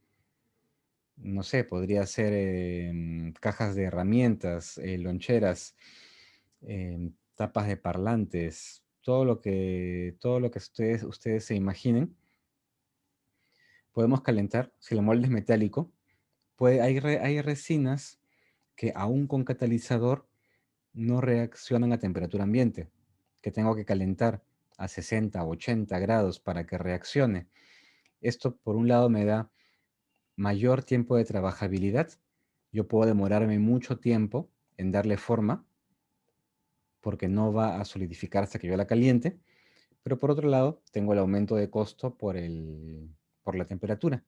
No sé, podría ser cajas de herramientas, loncheras, tapas de parlantes, todo lo que ustedes se imaginen. Podemos calentar. Si el molde es metálico, hay resinas que aún con catalizador no reaccionan a temperatura ambiente, que tengo que calentar a 60 o 80 grados para que reaccione. Esto, por un lado, me da mayor tiempo de trabajabilidad. Yo puedo demorarme mucho tiempo en darle forma porque no va a solidificar hasta que yo la caliente. Pero por otro lado, tengo el aumento de costo por la temperatura.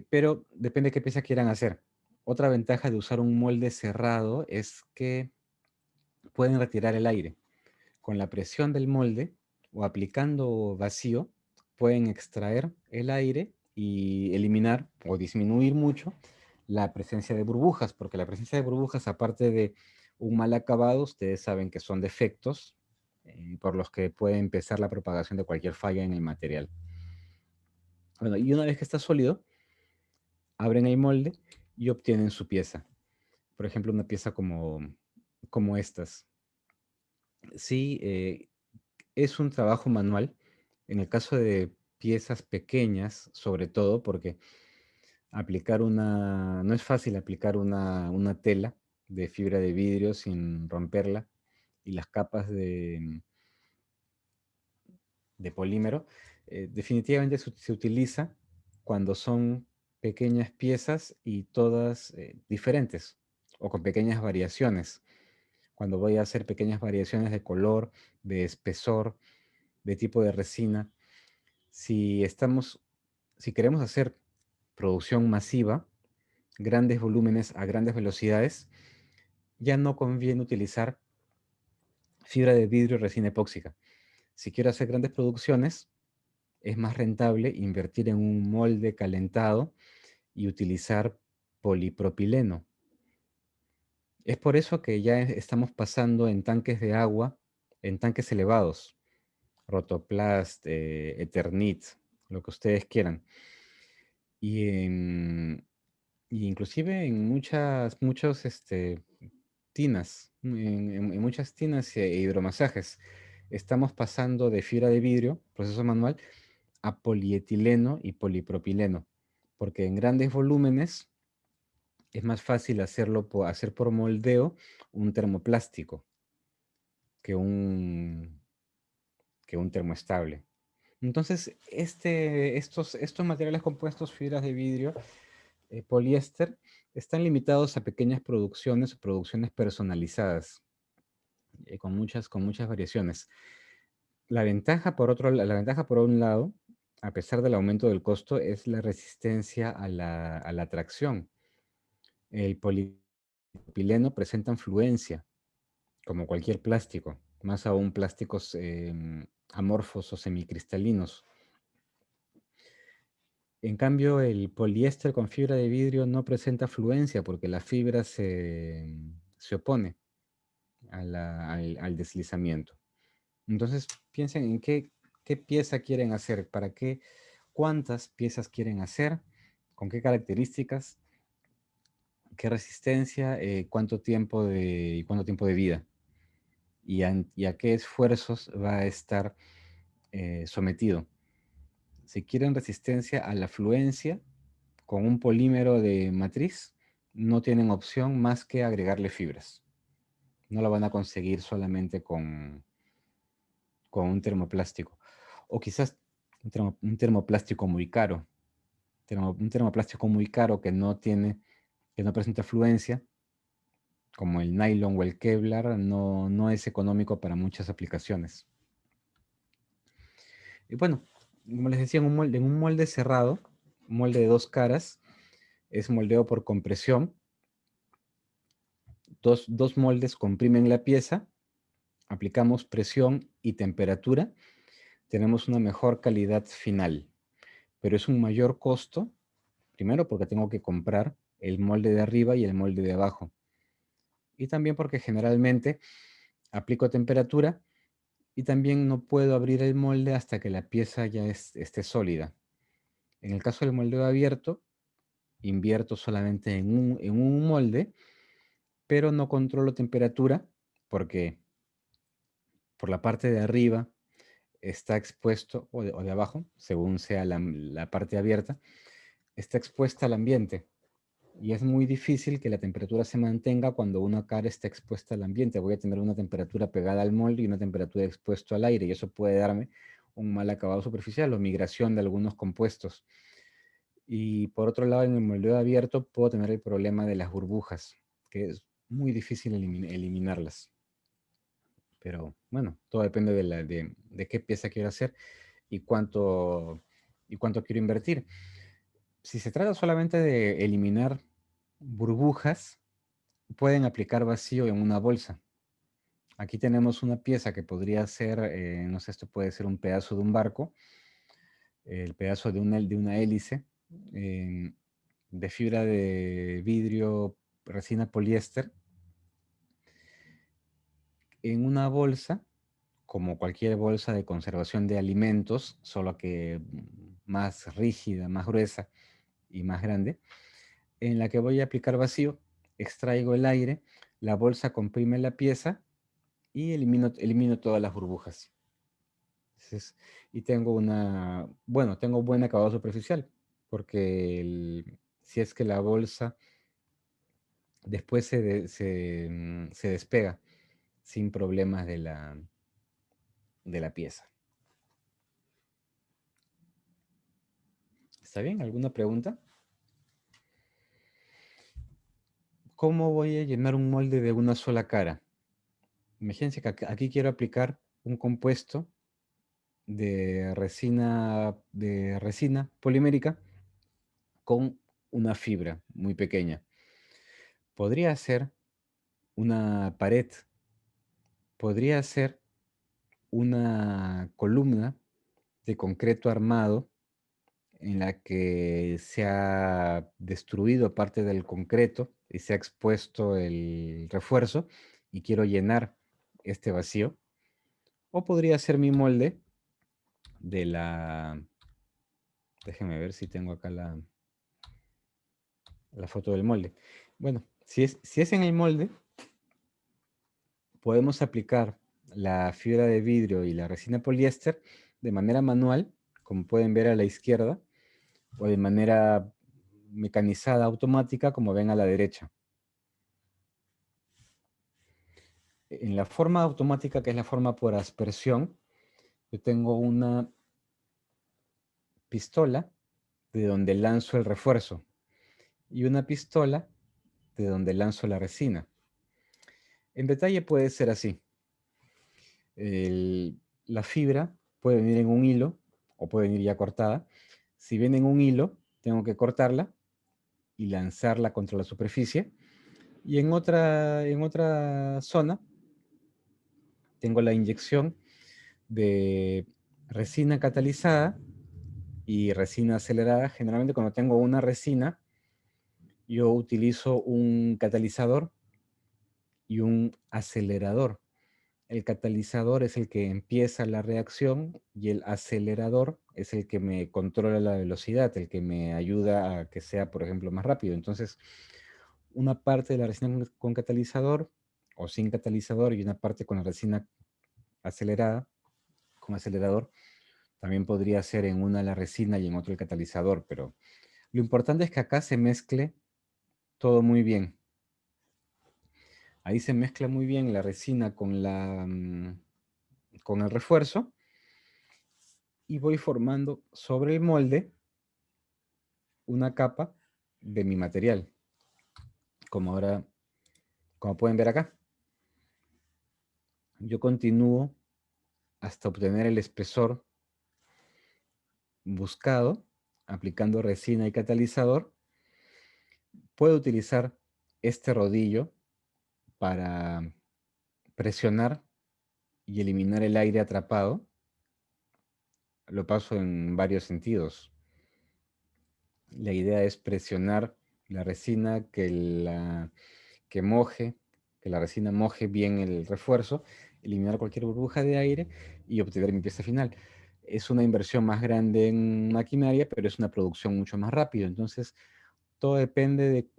Pero depende de qué pieza quieran hacer. Otra ventaja de usar un molde cerrado es que pueden retirar el aire. Con la presión del molde o aplicando vacío, pueden extraer el aire y eliminar o disminuir mucho la presencia de burbujas, porque la presencia de burbujas, aparte de un mal acabado, ustedes saben que son defectos por los que puede empezar la propagación de cualquier falla en el material. Bueno, y una vez que está sólido, abren el molde y obtienen su pieza. Por ejemplo, una pieza como estas. Sí, es un trabajo manual. En el caso de piezas pequeñas, sobre todo, porque no es fácil aplicar una tela de fibra de vidrio sin romperla, y las capas de polímero, definitivamente se utiliza cuando son pequeñas piezas y todas diferentes o con pequeñas variaciones. Cuando voy a hacer pequeñas variaciones de color, de espesor, de tipo de resina. Si si queremos hacer producción masiva, grandes volúmenes a grandes velocidades, ya no conviene utilizar fibra de vidrio y resina epóxica. Si quiero hacer grandes producciones, es más rentable invertir en un molde calentado y utilizar polipropileno. Es por eso que ya estamos pasando en tanques de agua, en tanques elevados, Rotoplas, Eternit, lo que ustedes quieran. Y, y inclusive en muchos tinas, en muchas tinas e hidromasajes, estamos pasando de fibra de vidrio, proceso manual, a polietileno y polipropileno, porque en grandes volúmenes es más fácil hacer por moldeo un termoplástico que que un termoestable. Entonces, estos materiales compuestos, fibras de vidrio, poliéster, están limitados a pequeñas producciones o producciones personalizadas, con muchas variaciones. La ventaja por un lado, a pesar del aumento del costo, es la resistencia a la tracción. El polipropileno presentan fluencia, como cualquier plástico, más aún plásticos amorfos o semicristalinos. En cambio, el poliéster con fibra de vidrio no presenta fluencia porque la fibra se opone al deslizamiento. Entonces, piensen en qué pieza quieren hacer, para qué, cuántas piezas quieren hacer, con qué características, qué resistencia, cuánto tiempo de vida y a qué esfuerzos va a estar sometido. Si quieren resistencia a la fluencia con un polímero de matriz, no tienen opción más que agregarle fibras. No lo van a conseguir solamente con un termoplástico. O quizás un termoplástico muy caro. Un termoplástico muy caro que no presenta fluencia, como el nylon o el Kevlar, no es económico para muchas aplicaciones. Y bueno, como les decía, en un molde cerrado, un molde de dos caras, es moldeo por compresión. Dos moldes comprimen la pieza, aplicamos presión y temperatura, tenemos una mejor calidad final, pero es un mayor costo, primero porque tengo que comprar el molde de arriba y el molde de abajo, y también porque generalmente aplico temperatura y también no puedo abrir el molde hasta que la pieza ya esté sólida. En el caso del moldeo abierto, invierto solamente en un molde, pero no controlo temperatura porque por la parte de arriba está expuesto, o de abajo, según sea la parte abierta, está expuesta al ambiente. Y es muy difícil que la temperatura se mantenga cuando una cara está expuesta al ambiente. Voy a tener una temperatura pegada al molde y una temperatura expuesta al aire, y eso puede darme un mal acabado superficial o migración de algunos compuestos. Y por otro lado, en el moldeo abierto puedo tener el problema de las burbujas, que es muy difícil eliminarlas. Pero bueno, todo depende de qué pieza quiero hacer y y cuánto quiero invertir. Si se trata solamente de eliminar burbujas, pueden aplicar vacío en una bolsa. Aquí tenemos una pieza que podría ser, no sé, esto puede ser un pedazo de un barco, el pedazo de una hélice, eh, de fibra de vidrio, resina poliéster, en una bolsa, como cualquier bolsa de conservación de alimentos, solo que más rígida, más gruesa y más grande, en la que voy a aplicar vacío, extraigo el aire, la bolsa comprime la pieza y elimino todas las burbujas. Entonces, y tengo tengo buen acabado superficial, porque si es que la bolsa después se despega sin problemas de la pieza. ¿Está bien? ¿Alguna pregunta? ¿Cómo voy a llenar un molde de una sola cara? Imagínense que aquí quiero aplicar un compuesto de resina polimérica con una fibra muy pequeña. Podría ser una pared, podría ser una columna de concreto armado en la que se ha destruido parte del concreto y se ha expuesto el refuerzo y quiero llenar este vacío. O podría ser mi molde de la... Déjenme ver si tengo acá la foto del molde. Bueno, si es en el molde, podemos aplicar la fibra de vidrio y la resina poliéster de manera manual, como pueden ver a la izquierda, o de manera mecanizada automática, como ven a la derecha. En la forma automática, que es la forma por aspersión, yo tengo una pistola de donde lanzo el refuerzo y una pistola de donde lanzo la resina. En detalle puede ser así. La fibra puede venir en un hilo o puede venir ya cortada. Si viene en un hilo, tengo que cortarla y lanzarla contra la superficie. Y en otra zona tengo la inyección de resina catalizada y resina acelerada. Generalmente cuando tengo una resina, yo utilizo un catalizador y un acelerador. El catalizador es el que empieza la reacción y el acelerador es el que me controla la velocidad, el que me ayuda a que sea, por ejemplo, más rápido. Entonces, una parte de la resina con catalizador o sin catalizador y una parte con la resina acelerada, con acelerador, también podría ser en una la resina y en otro el catalizador, pero lo importante es que acá se mezcle todo muy bien. Ahí se mezcla muy bien la resina con el refuerzo y voy formando sobre el molde una capa de mi material, como pueden ver acá. Yo continúo hasta obtener el espesor buscado, aplicando resina y catalizador. Puedo utilizar este rodillo para presionar y eliminar el aire atrapado. Lo paso en varios sentidos. La idea es presionar la resina, que la resina moje bien el refuerzo, eliminar cualquier burbuja de aire y obtener mi pieza final. Es una inversión más grande en maquinaria, pero es una producción mucho más rápida. Entonces, todo depende de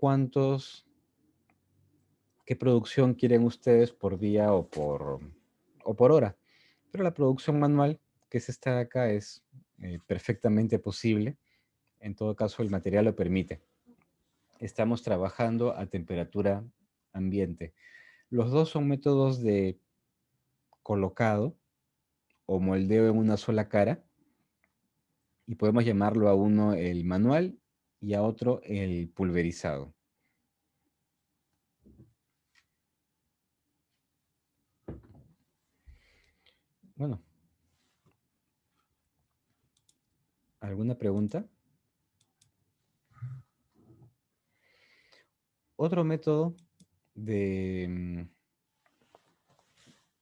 qué producción quieren ustedes por día o por hora. Pero la producción manual, que es esta de acá, es perfectamente posible. En todo caso, el material lo permite. Estamos trabajando a temperatura ambiente. Los dos son métodos de colocado o moldeo en una sola cara y podemos llamarlo a uno el manual y a otro el pulverizado. Bueno, ¿alguna pregunta? Otro método de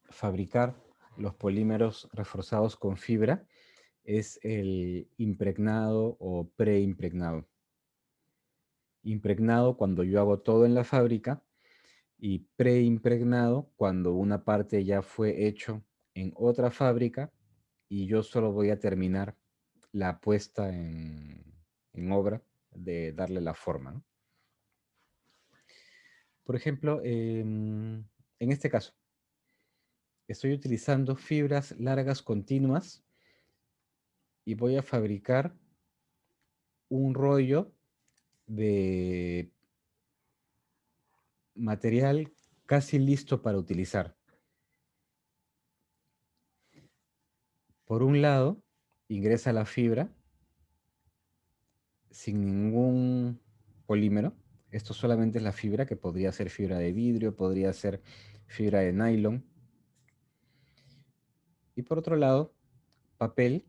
fabricar los polímeros reforzados con fibra es el impregnado o preimpregnado. Impregnado cuando yo hago todo en la fábrica y preimpregnado cuando una parte ya fue hecho en otra fábrica y yo solo voy a terminar la puesta en obra de darle la forma, ¿no? Por ejemplo, en este caso, estoy utilizando fibras largas continuas y voy a fabricar un rollo de material casi listo para utilizar. Por un lado, ingresa la fibra sin ningún polímero. Esto solamente es la fibra, que podría ser fibra de vidrio, podría ser fibra de nylon. Y por otro lado, papel.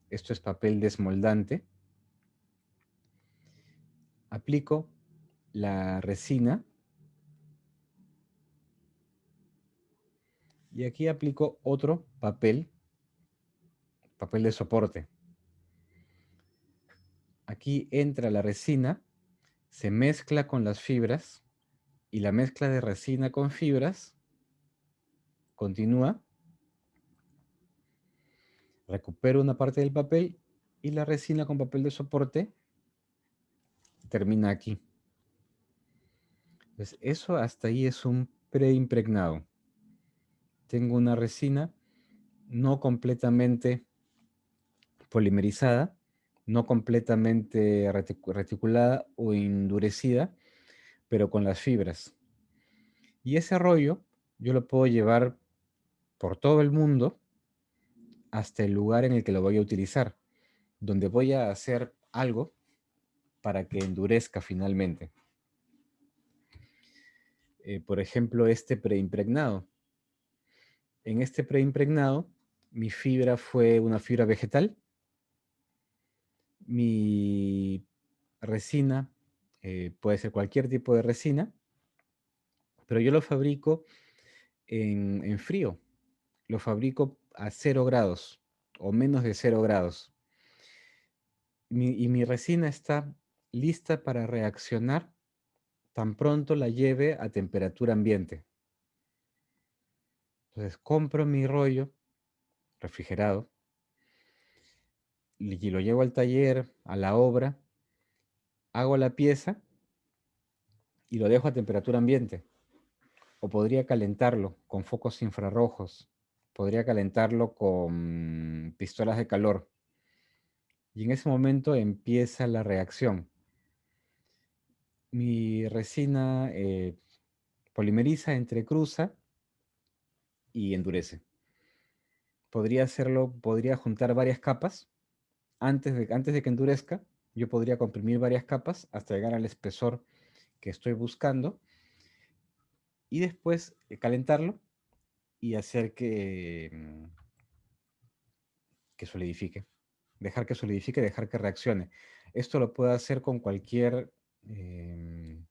Esto es papel desmoldante. Aplico la resina y aquí aplico otro papel de soporte. Aquí entra la resina, se mezcla con las fibras y la mezcla de resina con fibras continúa. Recupero una parte del papel y la resina con papel de soporte termina aquí. Entonces, eso hasta ahí es un preimpregnado. Tengo una resina no completamente polimerizada, no completamente reticulada o endurecida, pero con las fibras. Y ese rollo yo lo puedo llevar por todo el mundo hasta el lugar en el que lo voy a utilizar, donde voy a hacer algo para que endurezca finalmente. Por ejemplo, este preimpregnado. En este preimpregnado, mi fibra fue una fibra vegetal. Mi resina puede ser cualquier tipo de resina, pero yo lo fabrico en frío. Lo fabrico a 0 grados o menos de 0 grados. Y mi resina está lista para reaccionar tan pronto la lleve a temperatura ambiente. Entonces compro mi rollo refrigerado y lo llevo al taller, a la obra, hago la pieza y lo dejo a temperatura ambiente. O podría calentarlo con focos infrarrojos, podría calentarlo con pistolas de calor. Y en ese momento empieza la reacción. Mi resina polimeriza, entrecruza y endurece. Podría hacerlo, podría juntar varias capas. Antes de que endurezca, yo podría comprimir varias capas hasta llegar al espesor que estoy buscando y después calentarlo y hacer que solidifique. Dejar que solidifique, dejar que reaccione. Esto lo puedo hacer em,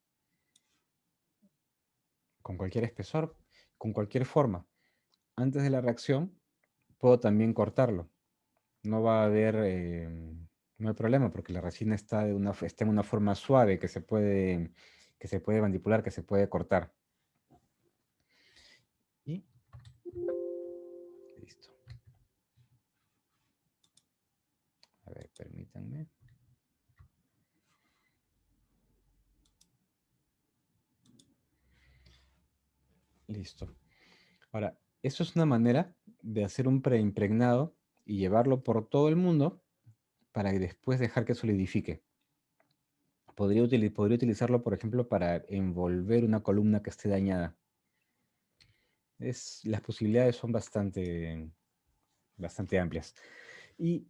con cualquier espesor, con cualquier forma. Antes de la reacción, puedo también cortarlo. No va a haber, no hay problema porque la resina está en una forma suave que se puede manipular, que se puede cortar. Y listo. A ver, permítanme. Listo. Ahora, eso es una manera de hacer un preimpregnado y llevarlo por todo el mundo para después dejar que solidifique. Podría utilizarlo, por ejemplo, para envolver una columna que esté dañada. Las posibilidades son bastante amplias. Y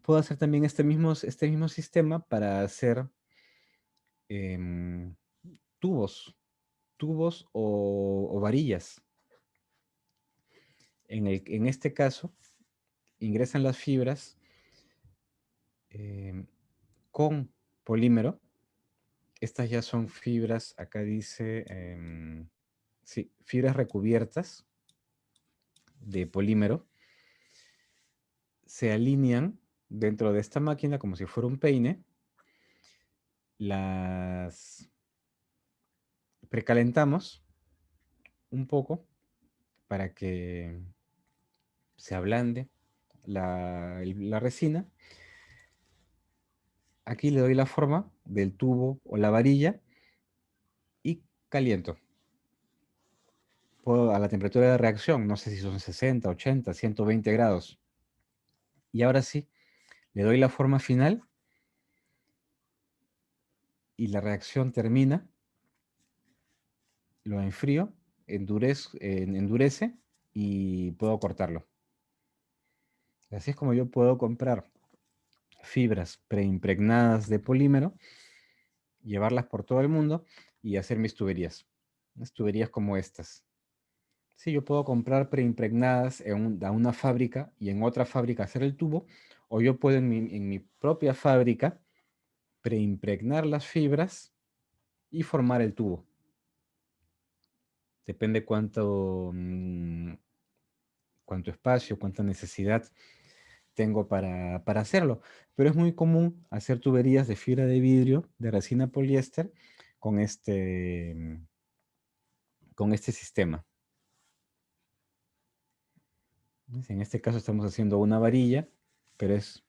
puedo hacer también este mismo sistema para hacer em, tubos o varillas. En este caso, ingresan las fibras em, con polímero. Estas ya son fibras, acá dice, sí, fibras recubiertas de polímero. Se alinean dentro de esta máquina como si fuera un peine. Las precalentamos un poco para que se ablande la resina. Aquí le doy la forma del tubo o la varilla y caliento. Puedo a la temperatura de reacción, no sé si son 60, 80, 120 grados. Y ahora sí, le doy la forma final y la reacción termina. Lo enfrío, endurece y puedo cortarlo. Así es como yo puedo comprar fibras preimpregnadas de polímero, llevarlas por todo el mundo y hacer mis tuberías. Unas tuberías como estas. Sí, yo puedo comprar preimpregnadas a una fábrica y en otra fábrica hacer el tubo, o yo puedo en mi propia fábrica preimpregnar las fibras y formar el tubo. Depende cuánto espacio, cuánta necesidad tengo para hacerlo. Pero es muy común hacer tuberías de fibra de vidrio, de resina poliéster, con este sistema. ¿Ves? En este caso estamos haciendo una varilla, pero es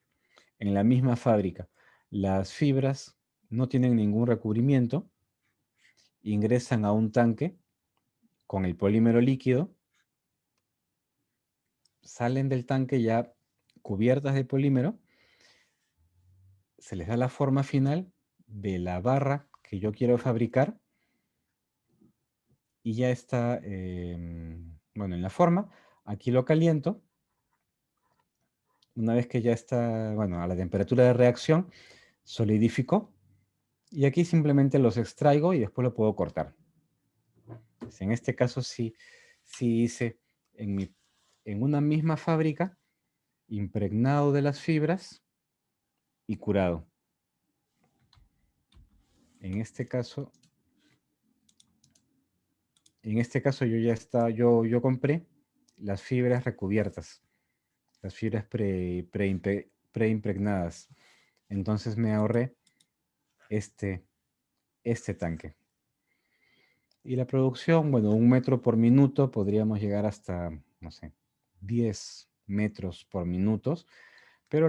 en la misma fábrica. Las fibras no tienen ningún recubrimiento, ingresan a un tanque con el polímero líquido, salen del tanque ya cubiertas de polímero, se les da la forma final de la barra que yo quiero fabricar y ya está, bueno, en la forma. Aquí lo caliento. Una vez que ya está, bueno, a la temperatura de reacción, solidificó. Y aquí simplemente los extraigo y después lo puedo cortar. Pues en este caso sí hice en una misma fábrica, impregnado de las fibras y curado. En este caso yo compré las fibras recubiertas, las fibras preimpregnadas. Entonces me ahorré este, este tanque. Y la producción, bueno, 1 metro por minuto, podríamos llegar hasta, no sé, 10 metros por minuto, pero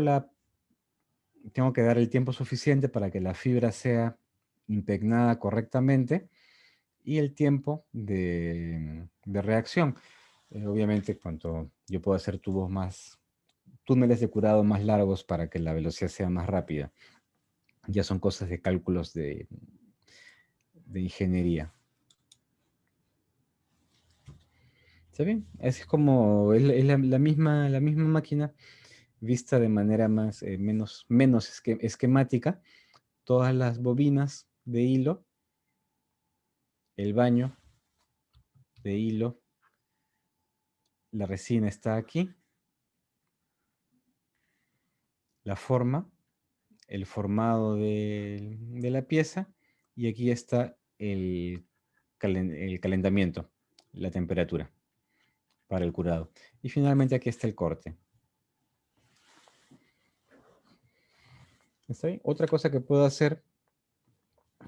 tengo que dar el tiempo suficiente para que la fibra sea impregnada correctamente y el tiempo de reacción. Obviamente, cuanto yo puedo hacer túneles de curado más largos para que la velocidad sea más rápida. Ya son cosas de cálculos de ingeniería. ¿Está bien? Es la misma máquina vista de manera menos esquemática. Todas las bobinas de hilo, el baño de hilo, la resina está aquí, la forma, el formado de la pieza, y aquí está el calentamiento, la temperatura para el curado. Y finalmente aquí está el corte. ¿Está bien? Otra cosa que puedo hacer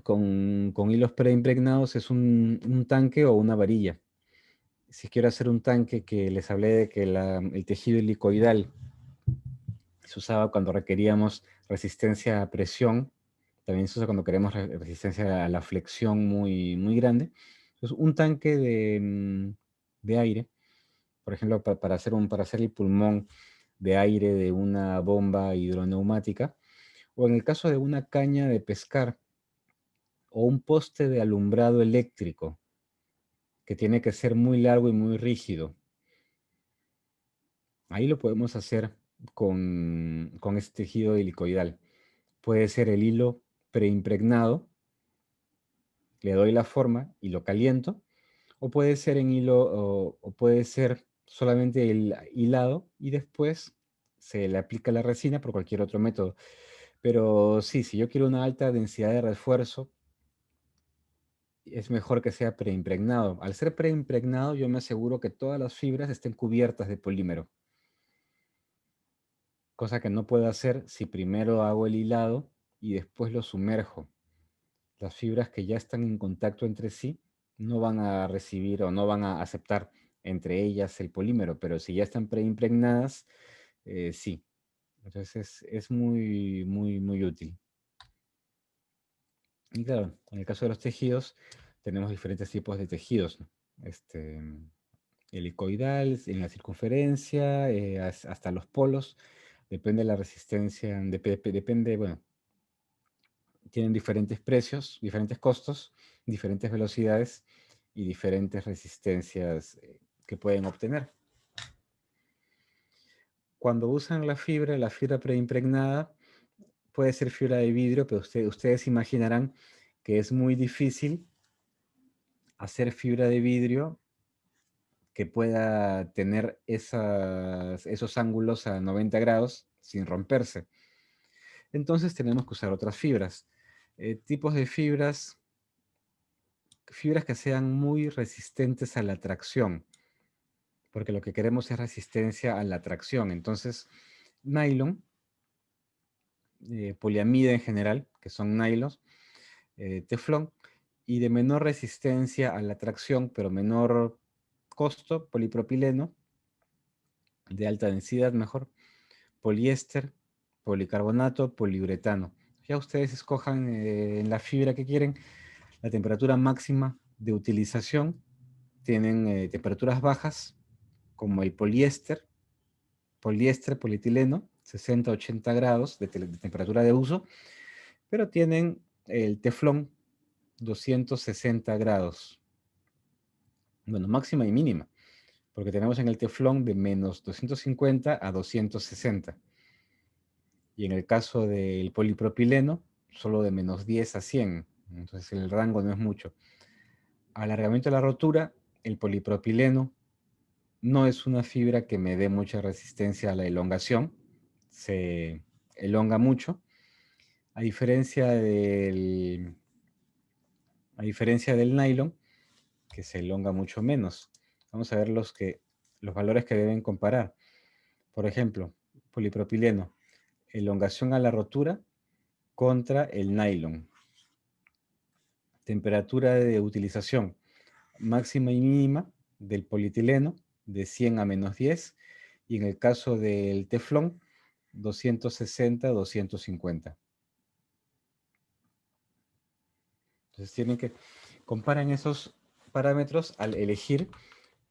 con hilos preimpregnados es un tanque o una varilla. Si quiero hacer un tanque, que les hablé de que el tejido helicoidal se usaba cuando requeríamos resistencia a presión, también se usa cuando queremos resistencia a la flexión muy, muy grande. Entonces, un tanque de aire, por ejemplo, para hacer el pulmón de aire de una bomba hidroneumática, o en el caso de una caña de pescar, o un poste de alumbrado eléctrico, que tiene que ser muy largo y muy rígido. Ahí lo podemos hacer con este tejido helicoidal. Puede ser el hilo preimpregnado, le doy la forma y lo caliento, o puede ser en hilo, o puede ser solamente el hilado y después se le aplica la resina por cualquier otro método. Pero sí, si yo quiero una alta densidad de refuerzo, es mejor que sea preimpregnado. Al ser preimpregnado, yo me aseguro que todas las fibras estén cubiertas de polímero, cosa que no puedo hacer si primero hago el hilado y después lo sumerjo. Las fibras que ya están en contacto entre sí no van a recibir o no van a aceptar entre ellas el polímero, pero si ya están preimpregnadas, sí. Entonces es muy, muy, muy útil. Y claro, en el caso de los tejidos, tenemos diferentes tipos de tejidos, ¿no? Helicoidal, en la circunferencia, hasta los polos. Depende de la resistencia, depende, bueno, tienen diferentes precios, diferentes costos, diferentes velocidades y diferentes resistencias que pueden obtener. Cuando usan la fibra preimpregnada, puede ser fibra de vidrio, pero ustedes imaginarán que es muy difícil hacer fibra de vidrio que pueda tener esos ángulos a 90 grados sin romperse. Entonces tenemos que usar otras fibras. Tipos de fibras que sean muy resistentes a la tracción, porque lo que queremos es resistencia a la tracción. Entonces, nylon, poliamida en general, que son nylos, teflón, y de menor resistencia a la tracción, pero menor costo, polipropileno, de alta densidad mejor, poliéster, policarbonato, poliuretano. Ya ustedes escojan en la fibra que quieren la temperatura máxima de utilización. Tienen temperaturas bajas, como el poliéster, polietileno, 60-80 grados de temperatura de uso, pero tienen el teflón, 260 grados. Bueno, máxima y mínima, porque tenemos en el teflón de menos 250 a 260. Y en el caso del polipropileno, solo de menos 10 a 100. Entonces el rango no es mucho. Alargamiento de la rotura, el polipropileno no es una fibra que me dé mucha resistencia a la elongación. Se elonga mucho. A diferencia a diferencia del nylon, que se elonga mucho menos. Vamos a ver los valores que deben comparar. Por ejemplo, polipropileno, elongación a la rotura contra el nylon. Temperatura de utilización máxima y mínima del polietileno de 100 a -10, y en el caso del teflón 260 a 250. Entonces tienen que comparar esos parámetros al elegir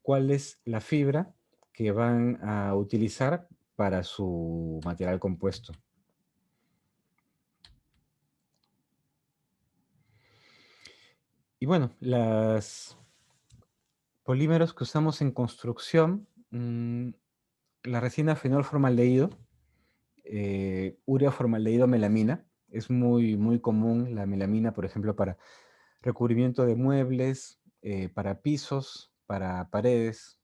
cuál es la fibra que van a utilizar para su material compuesto. Y bueno, los polímeros que usamos en construcción, la resina fenolformaldehído, urea formaldehído melamina. Es muy común la melamina, por ejemplo, para recubrimiento de muebles, para pisos, para paredes.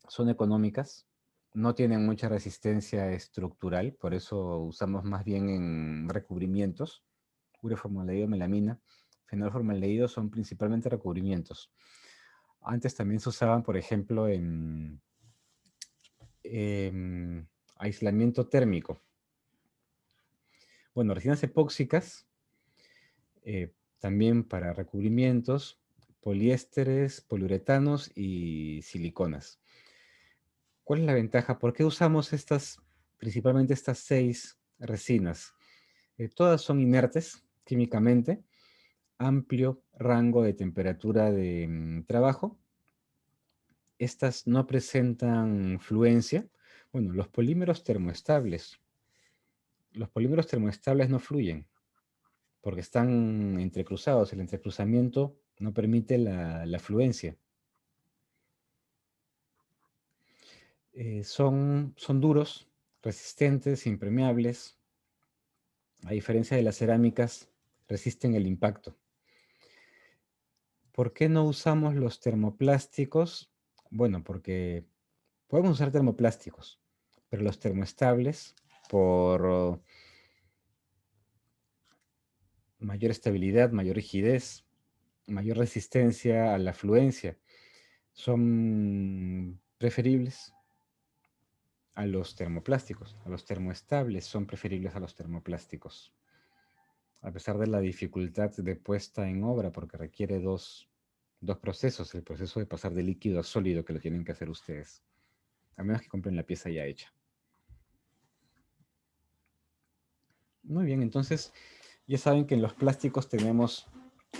Son económicas, no tienen mucha resistencia estructural, por eso usamos más bien en recubrimientos. Ureformaldehído, melamina, fenolformaldehído son principalmente recubrimientos. Antes también se usaban, por ejemplo, en aislamiento térmico. Bueno, resinas epóxicas, también para recubrimientos, poliésteres, poliuretanos y siliconas. ¿Cuál es la ventaja? ¿Por qué usamos principalmente estas 6 resinas? Todas son inertes químicamente, amplio rango de temperatura de trabajo. Estas no presentan fluencia. Bueno, los polímeros termoestables. Los polímeros termoestables no fluyen porque están entrecruzados. El entrecruzamiento no permite la fluencia. Son duros, resistentes, impermeables. A diferencia de las cerámicas, resisten el impacto. ¿Por qué no usamos los termoplásticos? Bueno, porque podemos usar termoplásticos, pero los termoestables, por mayor estabilidad, mayor rigidez, mayor resistencia a la fluencia, son preferibles a los termoplásticos. A los termoestables son preferibles a los termoplásticos, a pesar de la dificultad de puesta en obra, porque requiere dos procesos: el proceso de pasar de líquido a sólido, que lo tienen que hacer ustedes, a menos que compren la pieza ya hecha. Muy bien, entonces ya saben que en los plásticos tenemos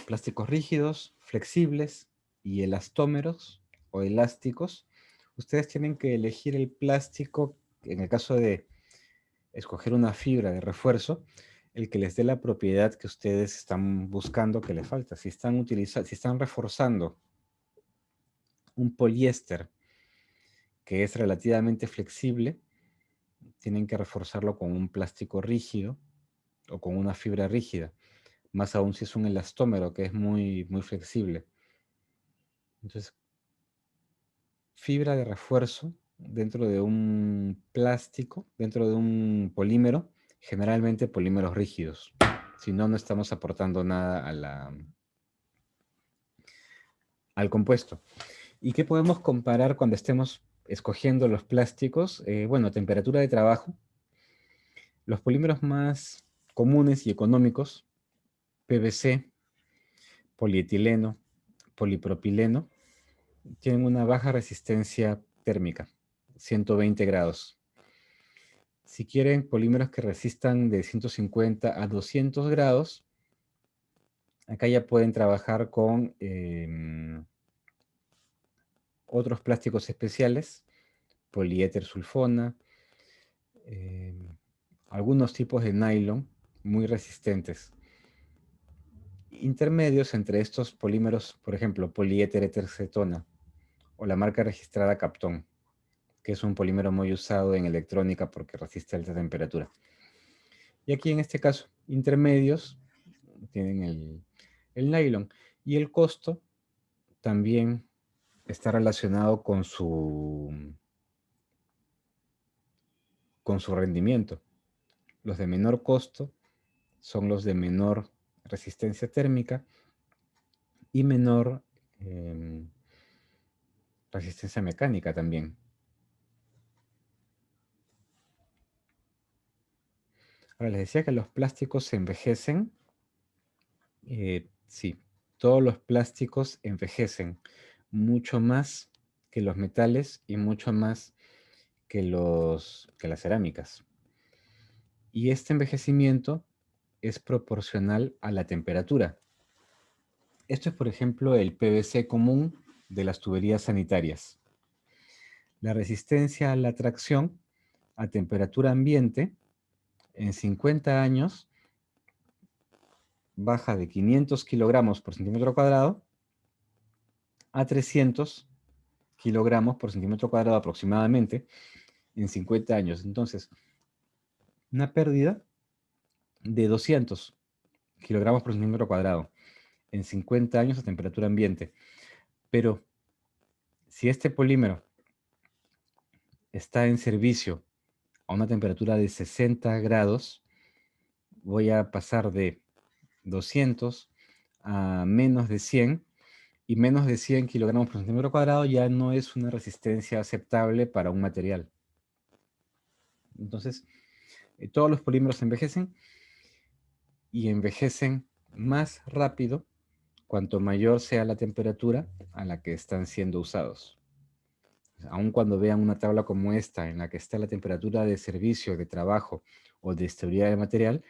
plásticos rígidos, flexibles y elastómeros o elásticos. Ustedes tienen que elegir el plástico, en el caso de escoger una fibra de refuerzo, el que les dé la propiedad que ustedes están buscando que les falta. Si están reforzando un poliéster que es relativamente flexible, tienen que reforzarlo con un plástico rígido o con una fibra rígida. Más aún si es un elastómero que es muy flexible. Entonces, fibra de refuerzo dentro de un plástico, dentro de un polímero, generalmente polímeros rígidos. Si no, no estamos aportando nada al compuesto. ¿Y qué podemos comparar cuando estemos escogiendo los plásticos? Bueno, temperatura de trabajo. Los polímeros más comunes y económicos: PVC, polietileno, polipropileno, tienen una baja resistencia térmica, 120 grados. Si quieren polímeros que resistan de 150 a 200 grados, acá ya pueden trabajar con otros plásticos especiales, poliéter sulfona, algunos tipos de nylon muy resistentes. Intermedios entre estos polímeros, por ejemplo, poliéter etercetona o la marca registrada Kapton, que es un polímero muy usado en electrónica porque resiste alta temperatura. Y aquí en este caso, intermedios tienen el nylon. Y el costo también está relacionado con su rendimiento. Los de menor costo son los de menor resistencia térmica y menor resistencia mecánica también. Ahora, les decía que los plásticos se envejecen. Sí, todos los plásticos envejecen mucho más que los metales y mucho más que las cerámicas. Y este envejecimiento es proporcional a la temperatura. Esto es, por ejemplo, el PVC común de las tuberías sanitarias. La resistencia a la tracción a temperatura ambiente en 50 años baja de 500 kilogramos por centímetro cuadrado a 300 kilogramos por centímetro cuadrado aproximadamente en 50 años. Entonces, una pérdida de 200 kilogramos por centímetro cuadrado en 50 años a temperatura ambiente. Pero si este polímero está en servicio a una temperatura de 60 grados, voy a pasar de 200 a menos de 100, y menos de 100 kilogramos por centímetro cuadrado ya no es una resistencia aceptable para un material. Entonces, todos los polímeros envejecen y envejecen más rápido cuanto mayor sea la temperatura a la que están siendo usados. Aun cuando vean una tabla como esta, en la que está la temperatura de servicio, de trabajo o de estabilidad del material,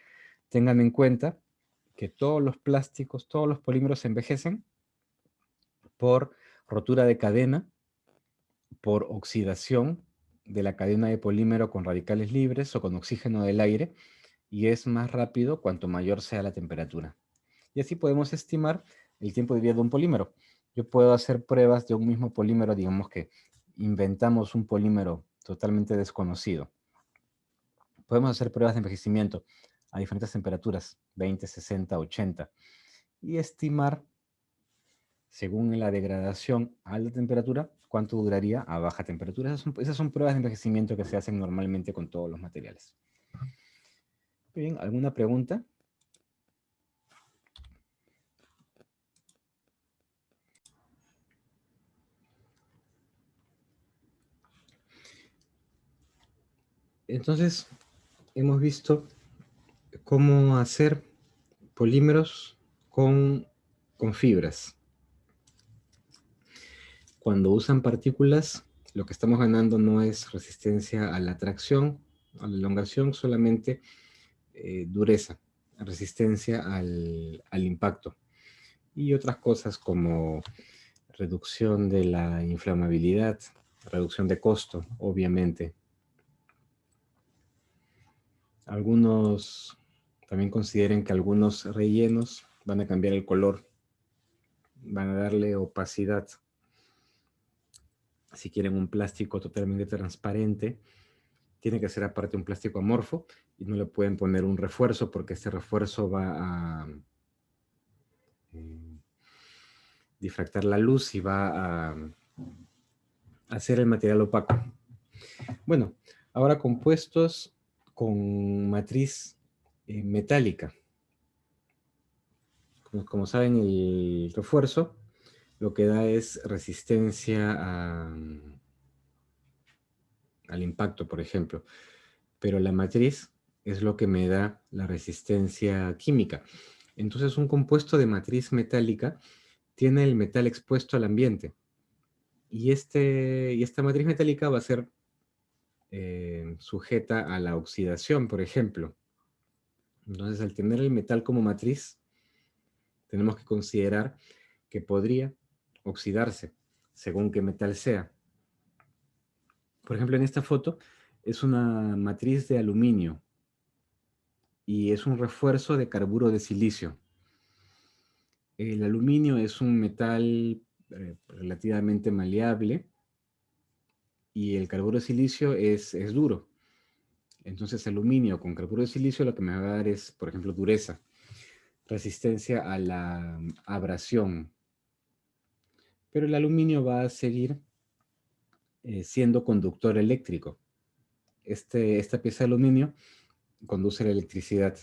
tengan en cuenta que todos los plásticos, todos los polímeros envejecen por rotura de cadena, por oxidación de la cadena de polímero con radicales libres o con oxígeno del aire, y es más rápido cuanto mayor sea la temperatura. Y así podemos estimar el tiempo de vida de un polímero. Yo puedo hacer pruebas de un mismo polímero, digamos que inventamos un polímero totalmente desconocido. Podemos hacer pruebas de envejecimiento a diferentes temperaturas, 20, 60, 80, y estimar, según la degradación a alta temperatura, cuánto duraría a baja temperatura. Esas son pruebas de envejecimiento que se hacen normalmente con todos los materiales. Bien, ¿alguna pregunta? Entonces, hemos visto cómo hacer polímeros con fibras. Cuando usan partículas, lo que estamos ganando no es resistencia a la tracción, a la elongación, solamente dureza, resistencia al impacto. Y otras cosas como reducción de la inflamabilidad, reducción de costo, obviamente. Algunos también consideren que algunos rellenos van a cambiar el color, van a darle opacidad. Si quieren un plástico totalmente transparente, tiene que ser aparte un plástico amorfo y no le pueden poner un refuerzo porque este refuerzo va a eh, difractar la luz y va a hacer el material opaco. Bueno, ahora compuestos con matriz metálica. Como saben, el refuerzo lo que da es resistencia al impacto, por ejemplo. Pero la matriz es lo que me da la resistencia química. Entonces, un compuesto de matriz metálica tiene el metal expuesto al ambiente. Y esta matriz metálica va a ser sujeta a la oxidación, por ejemplo. Entonces, al tener el metal como matriz, tenemos que considerar que podría oxidarse según qué metal sea. Por ejemplo, en esta foto es una matriz de aluminio y es un refuerzo de carburo de silicio. El aluminio es un metal relativamente maleable y el carburo de silicio es duro. Entonces, aluminio con carburo de silicio lo que me va a dar es, por ejemplo, dureza, resistencia a la abrasión. Pero el aluminio va a seguir siendo conductor eléctrico. Esta pieza de aluminio conduce la electricidad,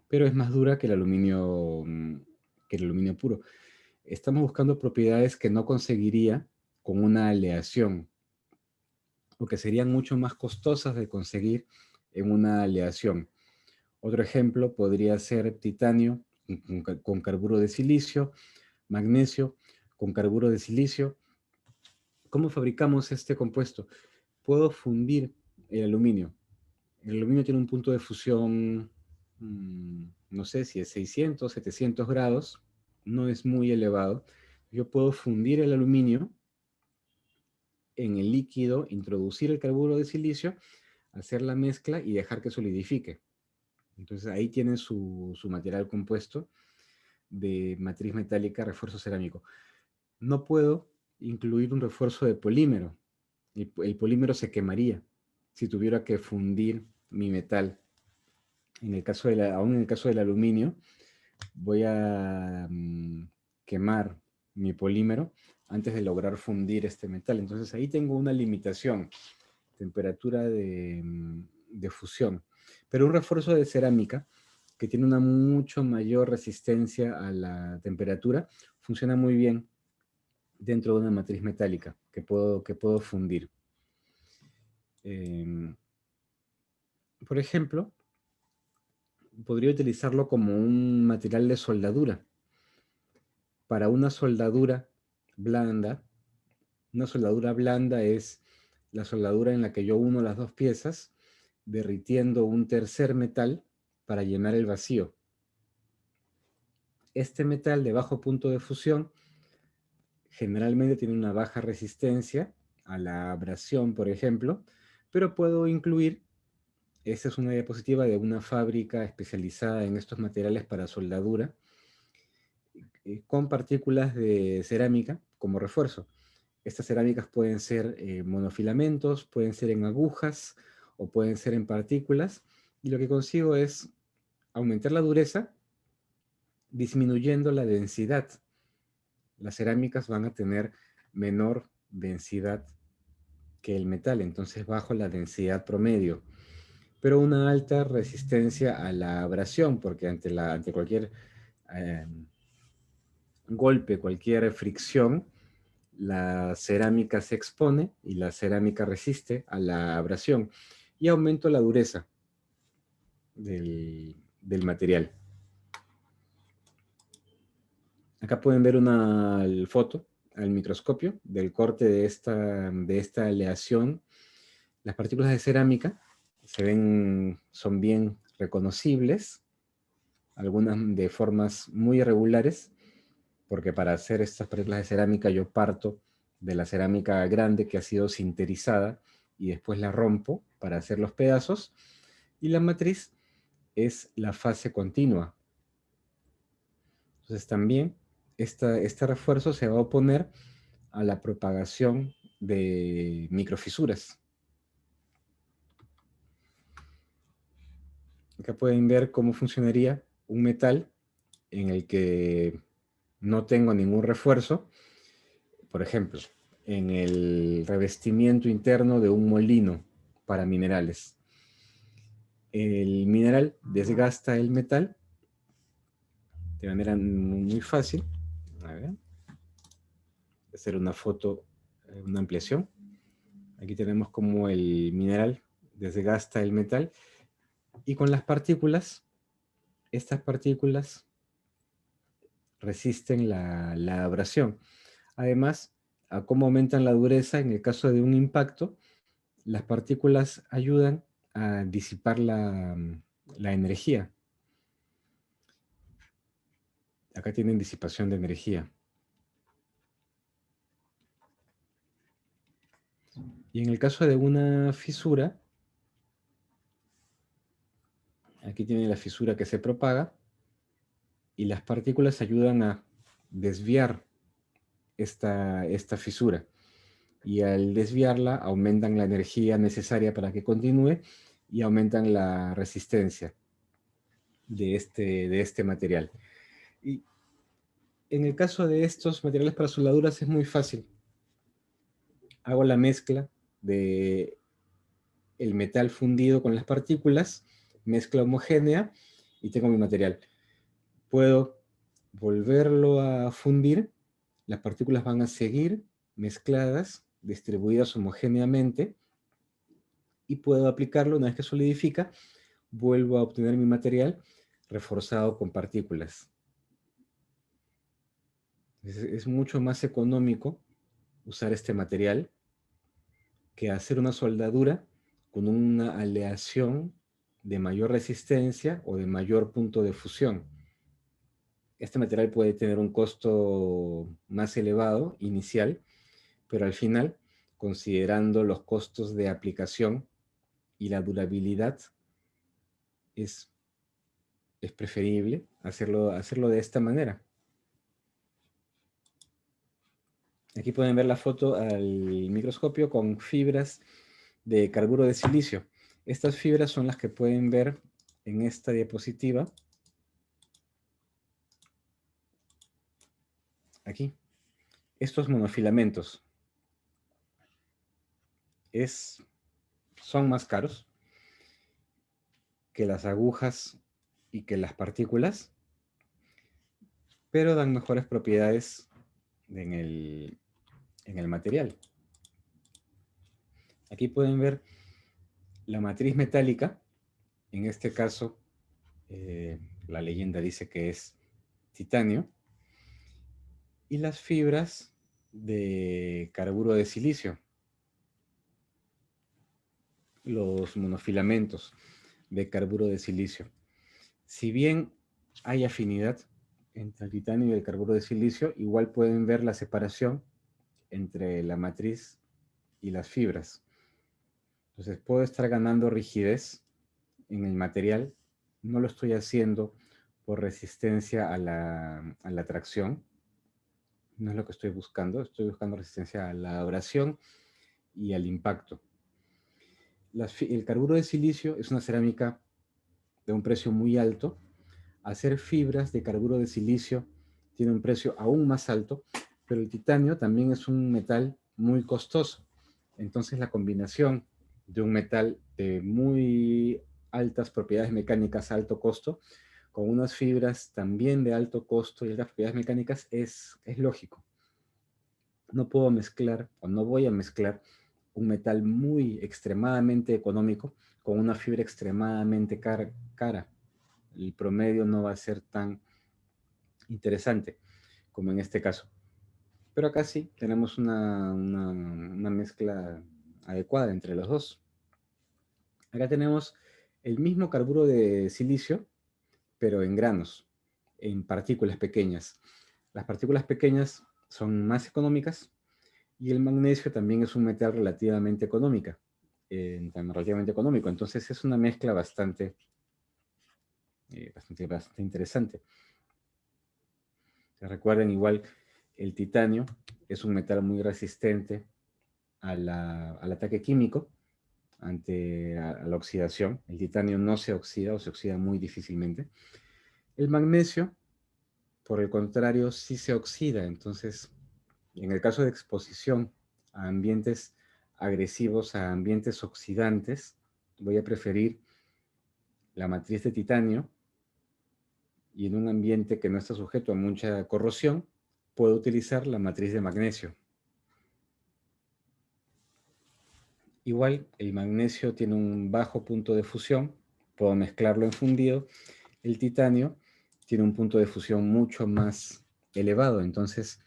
pero es más dura que el aluminio puro. Estamos buscando propiedades que no conseguiría con una aleación, o que serían mucho más costosas de conseguir en una aleación. Otro ejemplo podría ser titanio con carburo de silicio, magnesio con carburo de silicio. ¿Cómo fabricamos este compuesto? Puedo fundir el aluminio. El aluminio tiene un punto de fusión, no sé si es 600, 700 grados, no es muy elevado. Yo puedo fundir el aluminio en el líquido, introducir el carburo de silicio, hacer la mezcla y dejar que solidifique. Entonces ahí tienen su material compuesto de matriz metálica, refuerzo cerámico. No puedo incluir un refuerzo de polímero. El polímero se quemaría si tuviera que fundir mi metal. Aún en el caso del aluminio, voy a quemar mi polímero antes de lograr fundir este metal. Entonces ahí tengo una limitación, temperatura de fusión. Pero un refuerzo de cerámica que tiene una mucho mayor resistencia a la temperatura, funciona muy bien dentro de una matriz metálica que puedo fundir. Por ejemplo, podría utilizarlo como un material de soldadura. Para una soldadura blanda es la soldadura en la que yo uno las dos piezas, derritiendo un tercer metal para llenar el vacío. Este metal de bajo punto de fusión generalmente tiene una baja resistencia a la abrasión, por ejemplo, pero puedo incluir, esta es una diapositiva de una fábrica especializada en estos materiales para soldadura, con partículas de cerámica como refuerzo. Estas cerámicas pueden ser monofilamentos, pueden ser en agujas o pueden ser en partículas, y lo que consigo es aumentar la dureza disminuyendo la densidad. Las cerámicas van a tener menor densidad que el metal, entonces bajo la densidad promedio, pero una alta resistencia a la abrasión, porque ante cualquier golpe, cualquier fricción, la cerámica se expone y la cerámica resiste a la abrasión, y aumento la dureza del material. Acá pueden ver una foto al microscopio del corte de esta aleación. Las partículas de cerámica son bien reconocibles, algunas de formas muy irregulares, porque para hacer estas partículas de cerámica yo parto de la cerámica grande que ha sido sinterizada y después la rompo para hacer los pedazos, y la matriz es la fase continua. Entonces también este refuerzo se va a oponer a la propagación de microfisuras. Acá pueden ver cómo funcionaría un metal en el que no tengo ningún refuerzo. Por ejemplo, en el revestimiento interno de un molino para minerales. El mineral desgasta el metal de manera muy fácil. A ver, voy a hacer una foto, una ampliación. Aquí tenemos como el mineral desgasta el metal, y con las partículas, estas partículas resisten la abrasión. Además, a cómo aumentan la dureza en el caso de un impacto, las partículas ayudan a disipar la energía. Acá tienen disipación de energía. Y en el caso de una fisura, aquí tienen la fisura que se propaga, y las partículas ayudan a desviar esta fisura. Y al desviarla, aumentan la energía necesaria para que continúe y aumentan la resistencia de este material. Y en el caso de estos materiales para soldaduras es muy fácil. Hago la mezcla de el metal fundido con las partículas, mezcla homogénea, y tengo mi material. Puedo volverlo a fundir Las partículas van a seguir mezcladas, distribuidas homogéneamente, y puedo aplicarlo una vez que solidifica, vuelvo a obtener mi material reforzado con partículas. Es mucho más económico usar este material que hacer una soldadura con una aleación de mayor resistencia o de mayor punto de fusión. Este material puede tener un costo más elevado inicial, pero al final, considerando los costos de aplicación y la durabilidad, es, es preferible hacerlo de esta manera. Aquí pueden ver la foto al microscopio con fibras de carburo de silicio. Estas fibras son las que pueden ver en esta diapositiva. Aquí. Estos monofilamentos son más caros que las agujas y que las partículas, pero dan mejores propiedades en el material. Aquí pueden ver la matriz metálica. En este caso, la leyenda dice que es titanio. Y las fibras de carburo de silicio, los monofilamentos de carburo de silicio. Si bien hay afinidad entre el titanio y el carburo de silicio, igual pueden ver la separación entre la matriz y las fibras. Entonces puedo estar ganando rigidez en el material. No lo estoy haciendo por resistencia a la tracción. No es lo que estoy buscando. Estoy buscando resistencia a la abrasión y al impacto. El carburo de silicio es una cerámica de un precio muy alto. Hacer fibras de carburo de silicio tiene un precio aún más alto, pero el titanio también es un metal muy costoso. Entonces la combinación de un metal de muy altas propiedades mecánicas a alto costo, con unas fibras también de alto costo y altas propiedades mecánicas, es lógico. No puedo mezclar, o no voy a mezclar, un metal muy extremadamente económico con una fibra extremadamente cara. El promedio no va a ser tan interesante como en este caso. Pero acá sí tenemos una mezcla adecuada entre los dos. Acá tenemos el mismo carburo de silicio, pero en granos, en partículas pequeñas. Las partículas pequeñas son más económicas y el magnesio también es un metal relativamente económico. Entonces es una mezcla bastante interesante. Recuerden igual, el titanio es un metal muy resistente al ataque químico, ante la oxidación. El titanio no se oxida o se oxida muy difícilmente. El magnesio, por el contrario, sí se oxida. Entonces, en el caso de exposición a ambientes agresivos, a ambientes oxidantes, voy a preferir la matriz de titanio, y en un ambiente que no está sujeto a mucha corrosión, puedo utilizar la matriz de magnesio. Igual, el magnesio tiene un bajo punto de fusión, puedo mezclarlo en fundido. El titanio tiene un punto de fusión mucho más elevado, entonces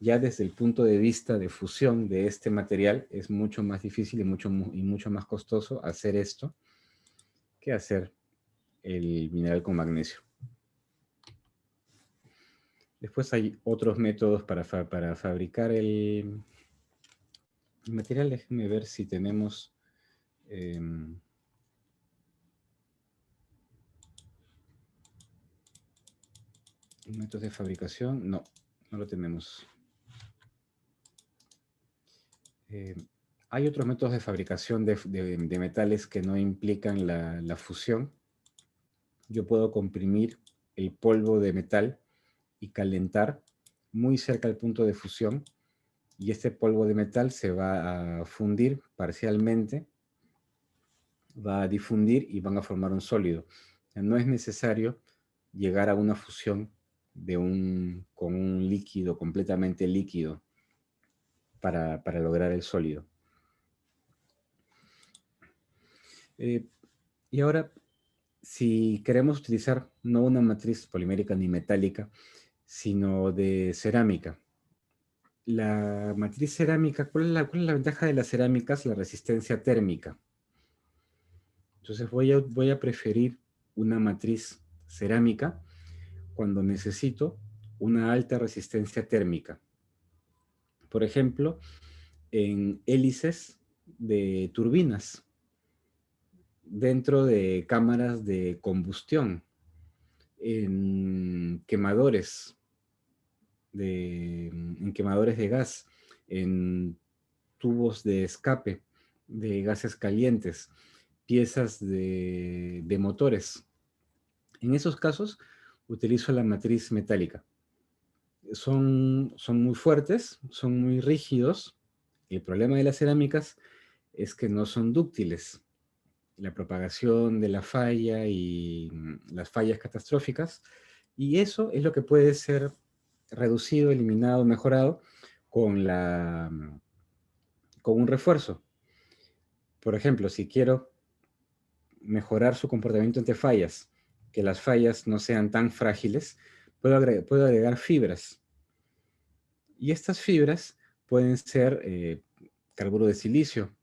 ya desde el punto de vista de fusión de este material es mucho más difícil y mucho más costoso hacer esto que hacer el mineral con magnesio. Después hay otros métodos para fabricar el material. Déjenme ver si tenemos métodos de fabricación. No, no lo tenemos. Hay otros métodos de fabricación de metales que no implican la fusión. Yo puedo comprimir el polvo de metal y calentar muy cerca del punto de fusión, y este polvo de metal se va a fundir parcialmente, va a difundir y van a formar un sólido. No es necesario llegar a una fusión con un líquido completamente líquido para lograr el sólido. Y ahora, si queremos utilizar no una matriz polimérica ni metálica, sino de cerámica. La matriz cerámica, cuál es la ventaja de las cerámicas? La resistencia térmica. Entonces voy a preferir una matriz cerámica cuando necesito una alta resistencia térmica. Por ejemplo, en hélices de turbinas, dentro de cámaras de combustión, en quemadores en quemadores de gas, en tubos de escape de gases calientes, piezas de motores. En esos casos utilizo la matriz metálica. Son muy fuertes, son muy rígidos. El problema de las cerámicas es que no son dúctiles. La propagación de la falla y las fallas catastróficas, y eso es lo que puede ser reducido, eliminado, mejorado con, con un refuerzo. Por ejemplo, si quiero mejorar su comportamiento ante fallas, que las fallas no sean tan frágiles, puedo agregar fibras. Y estas fibras pueden ser carburo de silicio,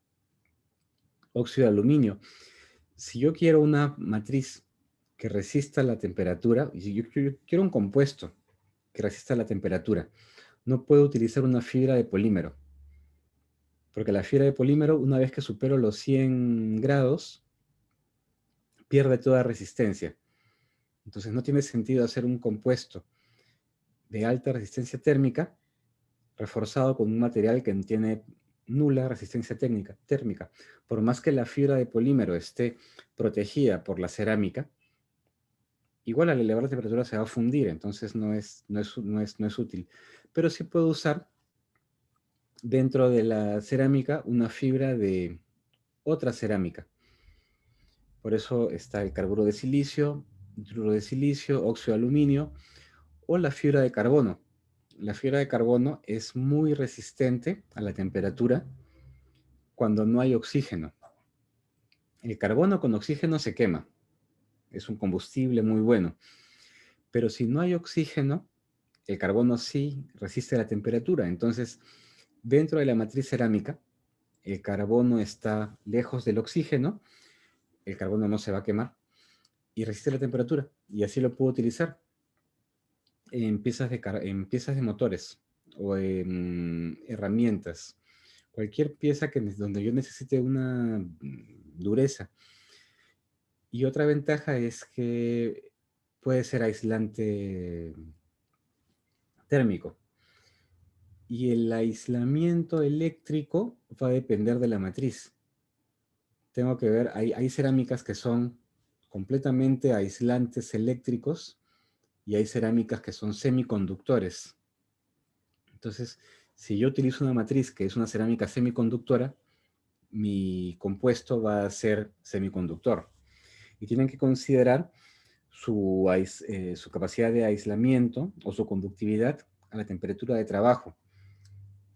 óxido de aluminio. Si yo quiero una matriz que resista la temperatura, y si yo quiero un compuesto que resista la temperatura, no puedo utilizar una fibra de polímero, porque la fibra de polímero, una vez que supero los 100 grados, pierde toda resistencia. Entonces no tiene sentido hacer un compuesto de alta resistencia térmica reforzado con un material que tiene nula resistencia térmica. Por más que la fibra de polímero esté protegida por la cerámica, igual al elevar la temperatura se va a fundir, entonces no es útil. Pero sí puedo usar dentro de la cerámica una fibra de otra cerámica. Por eso está el carburo de silicio, hidruro de silicio, óxido de aluminio o la fibra de carbono. La fibra de carbono es muy resistente a la temperatura cuando no hay oxígeno. El carbono con oxígeno se quema. Es un combustible muy bueno. Pero si no hay oxígeno, el carbono sí resiste la temperatura. Entonces, dentro de la matriz cerámica, el carbono está lejos del oxígeno, el carbono no se va a quemar y resiste la temperatura. Y así lo puedo utilizar en piezas de motores o en herramientas. Cualquier pieza donde yo necesite una dureza. Y otra ventaja es que puede ser aislante térmico. Y el aislamiento eléctrico va a depender de la matriz. Tengo que ver, hay cerámicas que son completamente aislantes eléctricos y hay cerámicas que son semiconductores. Entonces, si yo utilizo una matriz que es una cerámica semiconductora, mi compuesto va a ser semiconductor. Y tienen que considerar su capacidad de aislamiento o su conductividad a la temperatura de trabajo.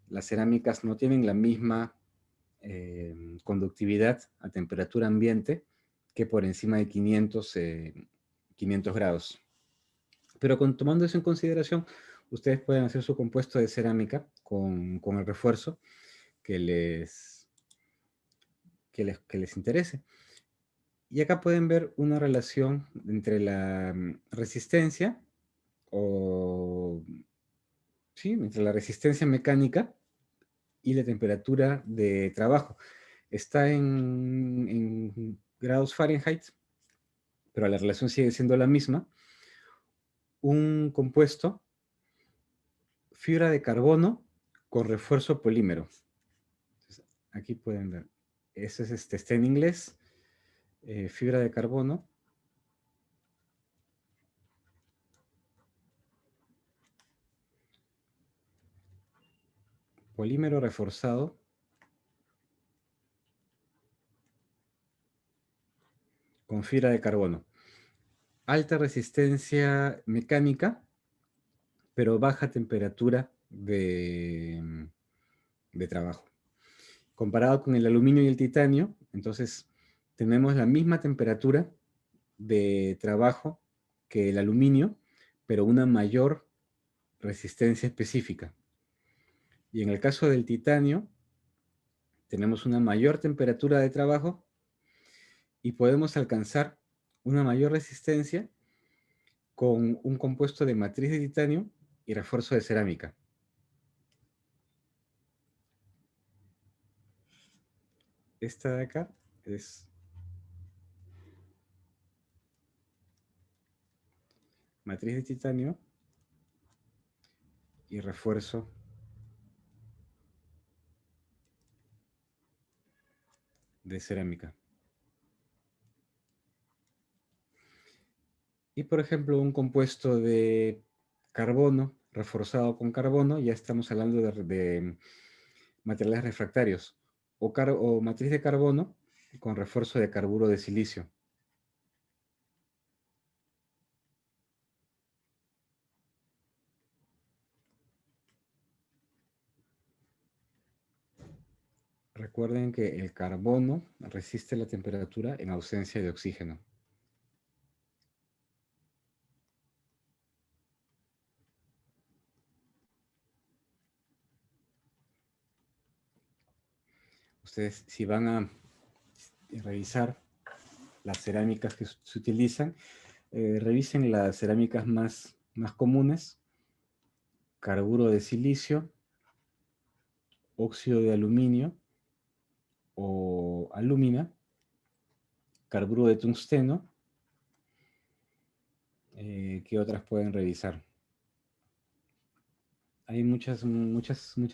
Las cerámicas no tienen la misma conductividad a temperatura ambiente que por encima de 500 grados. Pero tomando eso en consideración, ustedes pueden hacer su compuesto de cerámica con el refuerzo que que les interese. Y acá pueden ver una relación entre la resistencia sí, entre la resistencia mecánica y la temperatura de trabajo. Está en grados Fahrenheit, pero la relación sigue siendo la misma. Un compuesto, fibra de carbono con refuerzo polímero. Entonces, aquí pueden ver. Ese está en inglés. Fibra de carbono. Polímero reforzado con fibra de carbono. Alta resistencia mecánica pero baja temperatura de trabajo. Comparado con el aluminio y el titanio, entonces tenemos la misma temperatura de trabajo que el aluminio, pero una mayor resistencia específica. Y en el caso del titanio, tenemos una mayor temperatura de trabajo y podemos alcanzar una mayor resistencia con un compuesto de matriz de titanio y refuerzo de cerámica. Esta de acá es matriz de titanio y refuerzo de cerámica. Y por ejemplo, un compuesto de carbono reforzado con carbono, ya estamos hablando de materiales refractarios, o matriz de carbono con refuerzo de carburo de silicio. Recuerden que el carbono resiste la temperatura en ausencia de oxígeno. Ustedes, si van a revisar las cerámicas que se utilizan, revisen las cerámicas más comunes: carburo de silicio, óxido de aluminio o alúmina, carburo de tungsteno. ¿Qué otras pueden revisar? Hay muchas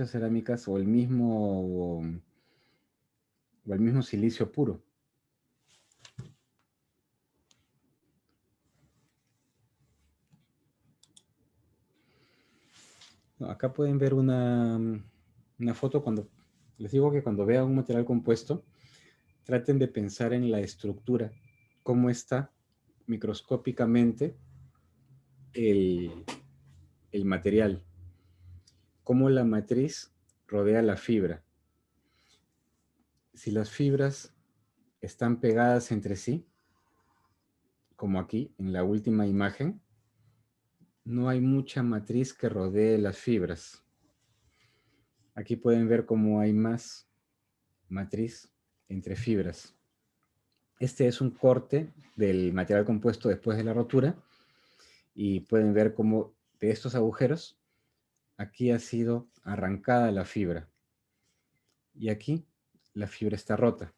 cerámicas o el mismo silicio puro. No, acá pueden ver una foto. Les digo que cuando vean un material compuesto, traten de pensar en la estructura, cómo está microscópicamente el, el material, cómo la matriz rodea la fibra. Si las fibras están pegadas entre sí, como aquí en la última imagen, no hay mucha matriz que rodee las fibras. Aquí pueden ver cómo hay más matriz entre fibras. Este es un corte del material compuesto después de la rotura, y pueden ver cómo de estos agujeros aquí ha sido arrancada la fibra y aquí la fibra está rota.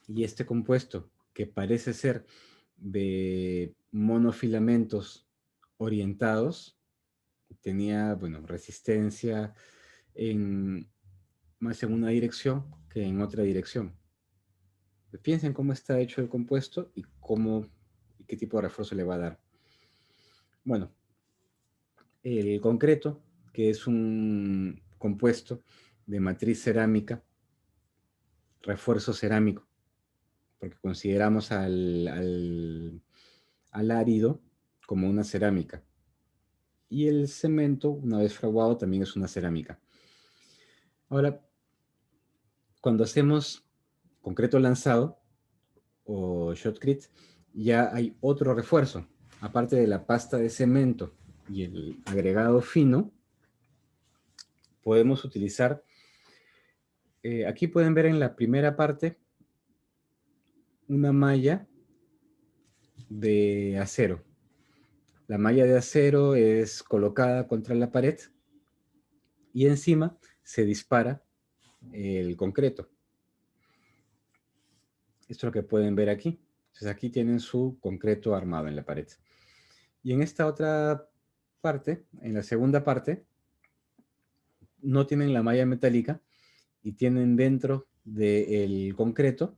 Y este compuesto, que parece ser de monofilamentos orientados, tenía, bueno, resistencia más en una dirección que en otra dirección. Piensen cómo está hecho el compuesto y qué tipo de refuerzo le va a dar. Bueno, el concreto, que es un compuesto de matriz cerámica, refuerzo cerámico, porque consideramos al árido como una cerámica. Y el cemento, una vez fraguado, también es una cerámica. Ahora, cuando hacemos concreto lanzado o shotcrete, ya hay otro refuerzo. Aparte de la pasta de cemento y el agregado fino, podemos utilizar, aquí pueden ver en la primera parte, una malla de acero. La malla de acero es colocada contra la pared y encima se dispara el concreto. Esto es lo que pueden ver aquí. Entonces aquí tienen su concreto armado en la pared. Y en esta otra parte, en la segunda parte, no tienen la malla metálica y tienen dentro del concreto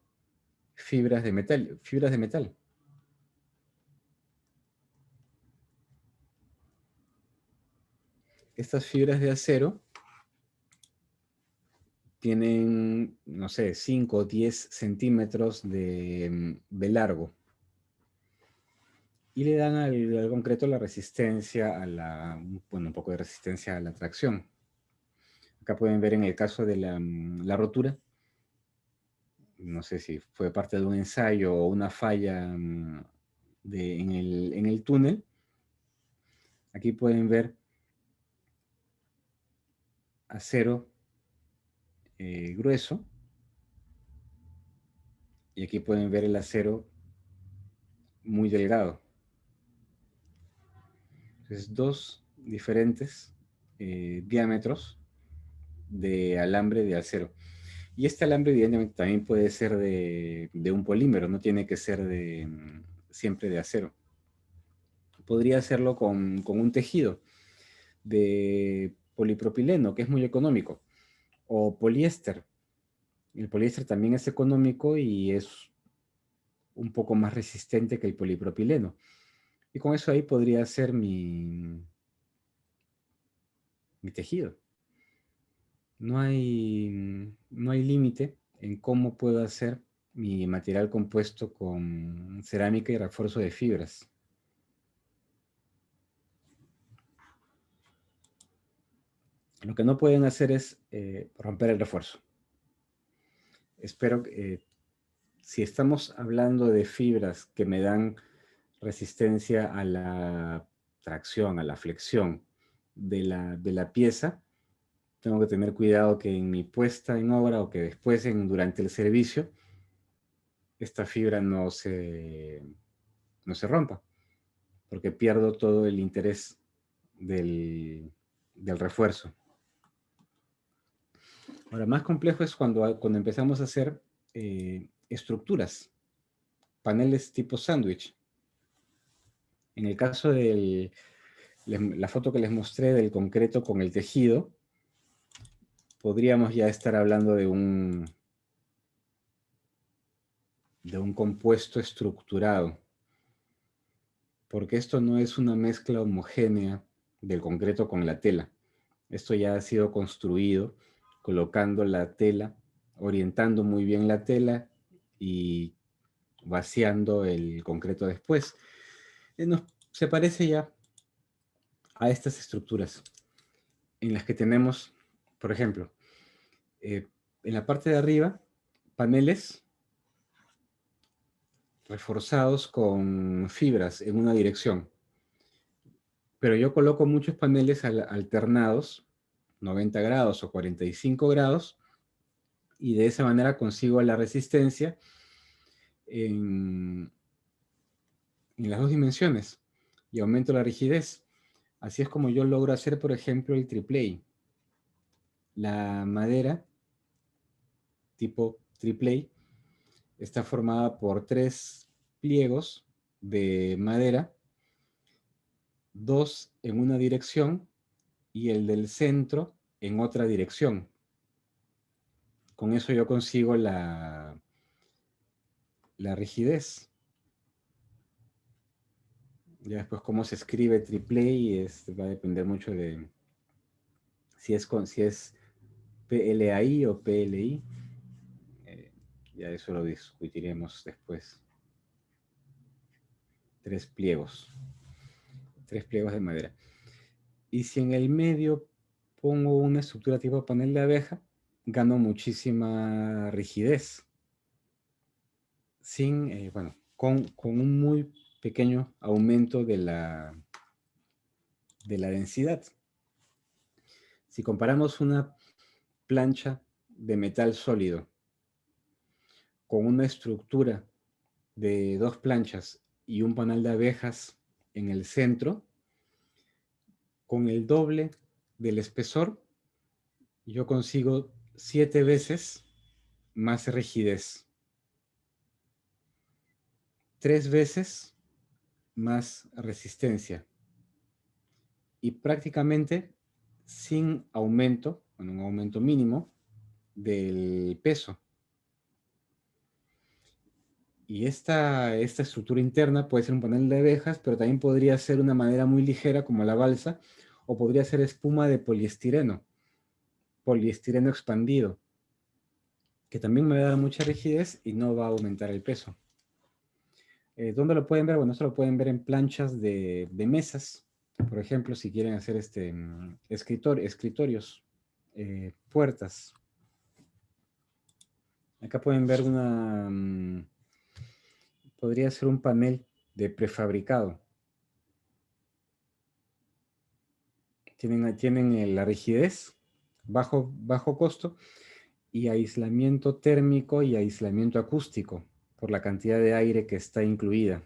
fibras de metal, fibras de metal. Estas fibras de acero tienen, no sé, 5 o 10 centímetros de largo. y le dan al concreto la resistencia a la, bueno, un poco de resistencia a la tracción. Acá pueden ver en el caso de la rotura, no sé si fue parte de un ensayo o una falla en el túnel. Aquí pueden ver acero grueso, y aquí pueden ver el acero muy delgado. Entonces, dos diferentes diámetros de alambre de acero. Y este alambre evidentemente también puede ser de un polímero, no tiene que ser siempre de acero. Podría hacerlo con un tejido de polipropileno, que es muy económico, o poliéster. El poliéster también es económico y es un poco más resistente que el polipropileno. Y con eso ahí podría hacer mi tejido. No hay límite en cómo puedo hacer mi material compuesto con cerámica y refuerzo de fibras. Lo que no pueden hacer es romper el refuerzo. Espero que si estamos hablando de fibras que me dan resistencia a la tracción, a la flexión de la pieza, tengo que tener cuidado que en mi puesta en obra o que después durante el servicio, esta fibra no se rompa, porque pierdo todo el interés del refuerzo. Ahora, más complejo es cuando empezamos a hacer estructuras, paneles tipo sándwich. En el caso de la foto que les mostré del concreto con el tejido, podríamos ya estar hablando de un compuesto estructurado, porque esto no es una mezcla homogénea del concreto con la tela. Esto ya ha sido construido colocando la tela, orientando muy bien la tela y vaciando el concreto después. Se parece ya a estas estructuras en las que tenemos, por ejemplo, en la parte de arriba, paneles reforzados con fibras en una dirección. Pero yo coloco muchos paneles alternados, 90 grados o 45 grados, y de esa manera consigo la resistencia en las dos dimensiones y aumento la rigidez. Así es como yo logro hacer, por ejemplo, el triple A. La madera tipo triple A está formada por 3 pliegos de madera, 2 en una dirección y el del centro en otra dirección. Con eso yo consigo la rigidez. Ya después cómo se escribe triple A va a depender mucho de si es PLAI o PLI. Ya eso lo discutiremos después. 3 pliegos. 3 pliegos de madera. Y si en el medio pongo una estructura tipo panel de abeja, gano muchísima rigidez. Bueno, con un muy pequeño aumento de la densidad. Si comparamos una plancha de metal sólido con una estructura de 2 planchas y un panel de abejas en el centro, con el doble del espesor, yo consigo 7 veces más rigidez, 3 veces más resistencia y prácticamente sin aumento, bueno, un aumento mínimo del peso. Y esta estructura interna puede ser un panel de abejas, pero también podría ser una madera muy ligera como la balsa, o podría ser espuma de poliestireno expandido, que también me va a dar mucha rigidez y no va a aumentar el peso. ¿Dónde lo pueden ver? Bueno, esto lo pueden ver en planchas de mesas. Por ejemplo, si quieren hacer escritorios, puertas. Acá pueden ver podría ser un panel de prefabricado. Tienen la rigidez, bajo costo, y aislamiento térmico y aislamiento acústico por la cantidad de aire que está incluida.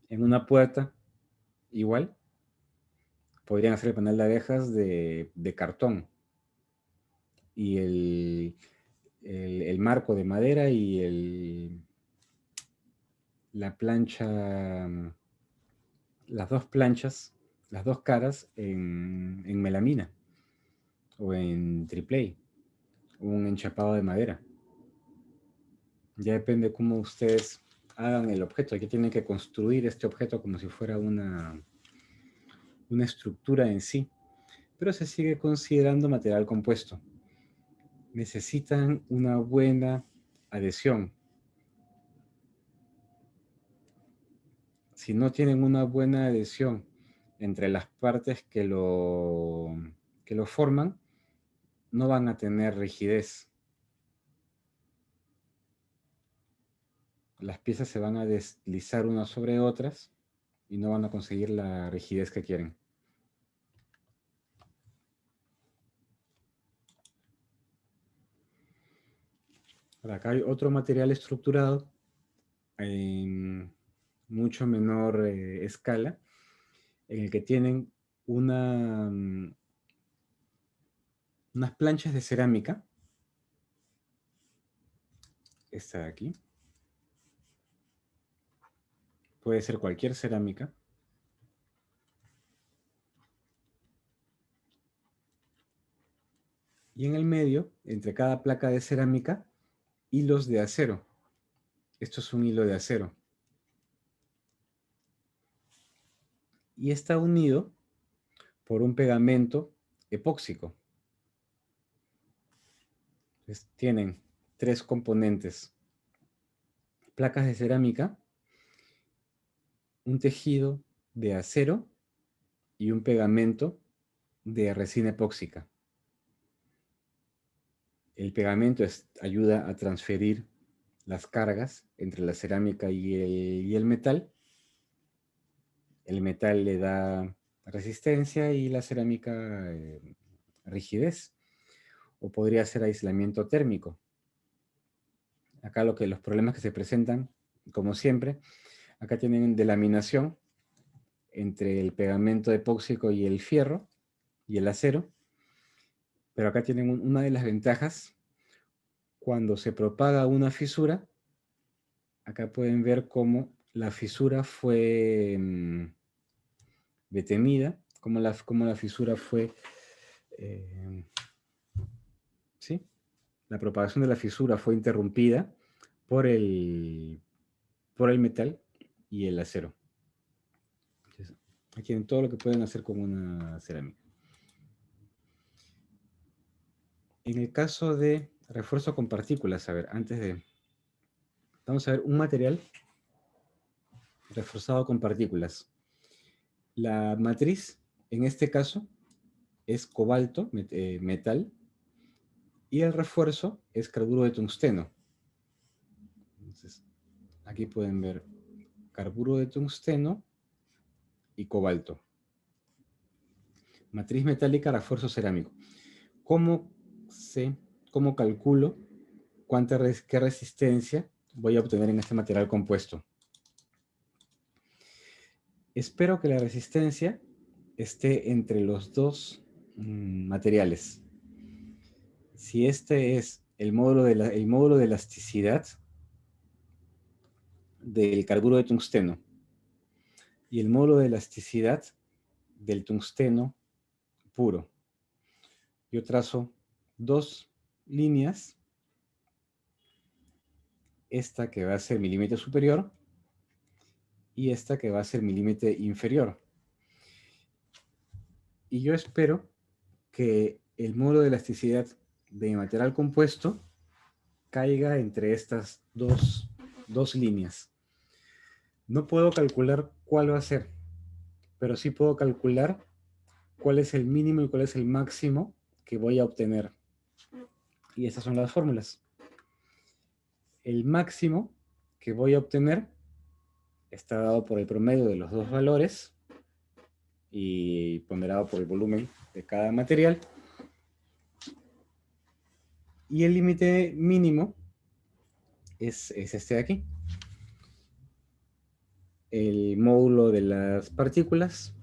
En una puerta, igual, podrían hacer el panel de abejas de cartón y el marco de madera y la plancha, las dos planchas, las dos caras en melamina o en triple A, un enchapado de madera. Ya depende cómo ustedes hagan el objeto. Aquí tienen que construir este objeto como si fuera una estructura en sí, pero se sigue considerando material compuesto. Necesitan una buena adhesión. Si no tienen una buena adhesión entre las partes que lo forman, no van a tener rigidez. Las piezas se van a deslizar unas sobre otras y no van a conseguir la rigidez que quieren. Ahora, acá hay otro material estructurado en mucho menor escala, en el que tienen unas planchas de cerámica. Esta de aquí. Puede ser cualquier cerámica. Y en el medio, entre cada placa de cerámica, hilos de acero. Esto es un hilo de acero. Y está unido por un pegamento epóxico. Entonces, tienen tres componentes: placas de cerámica, un tejido de acero y un pegamento de resina epóxica. El pegamento ayuda a transferir las cargas entre la cerámica y el metal. El metal le da resistencia y la cerámica rigidez. O podría ser aislamiento térmico. Acá los problemas que se presentan, como siempre, acá tienen delaminación entre el pegamento epóxico y el fierro y el acero. Pero acá tienen una de las ventajas: cuando se propaga una fisura, acá pueden ver cómo la fisura fue detenida, cómo la fisura fue, ¿sí? La propagación de la fisura fue interrumpida por el metal y el acero. Entonces, aquí tienen todo lo que pueden hacer con una cerámica. En el caso de refuerzo con partículas, a ver, vamos a ver un material reforzado con partículas. La matriz, en este caso, es cobalto, metal, y el refuerzo es carburo de tungsteno. Entonces, aquí pueden ver carburo de tungsteno y cobalto. Matriz metálica, refuerzo cerámico. ¿Cómo calculo qué resistencia voy a obtener en este material compuesto? Espero que la resistencia esté entre los dos materiales. Si este es el módulo de elasticidad del carburo de tungsteno y el módulo de elasticidad del tungsteno puro, yo trazo dos líneas, esta que va a ser mi límite superior y esta que va a ser mi límite inferior. Y yo espero que el módulo de elasticidad de mi material compuesto caiga entre estas dos dos líneas. No puedo calcular cuál va a ser, pero sí puedo calcular cuál es el mínimo y cuál es el máximo que voy a obtener. Y esas son las fórmulas. El máximo que voy a obtener está dado por el promedio de los dos valores y ponderado por el volumen de cada material. Y el límite mínimo es este de aquí. El módulo de las partículas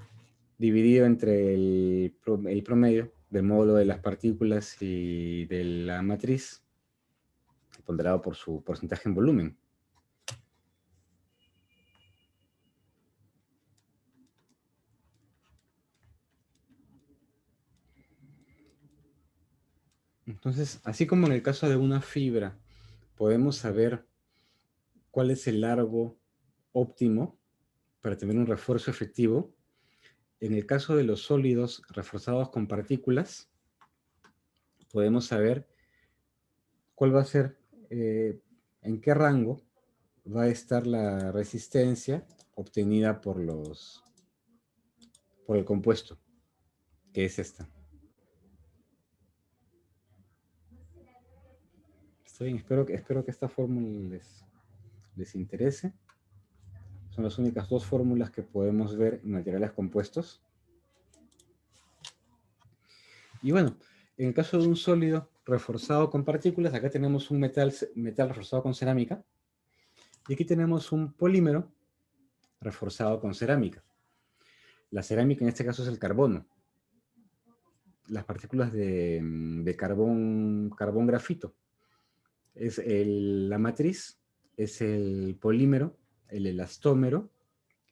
dividido entre el promedio del módulo de las partículas y de la matriz, ponderado por su porcentaje en volumen. Entonces, así como en el caso de una fibra, podemos saber cuál es el largo óptimo para tener un refuerzo efectivo, en el caso de los sólidos reforzados con partículas, podemos saber cuál va a ser, en qué rango va a estar la resistencia obtenida por el compuesto, que es esta. Está bien, espero que esta fórmula les interese. Son las únicas dos fórmulas que podemos ver en materiales compuestos. Y bueno, en el caso de un sólido reforzado con partículas, acá tenemos un metal reforzado con cerámica. Y aquí tenemos un polímero reforzado con cerámica. La cerámica en este caso es el carbono. Las partículas de carbón grafito. La matriz es el polímero, el elastómero,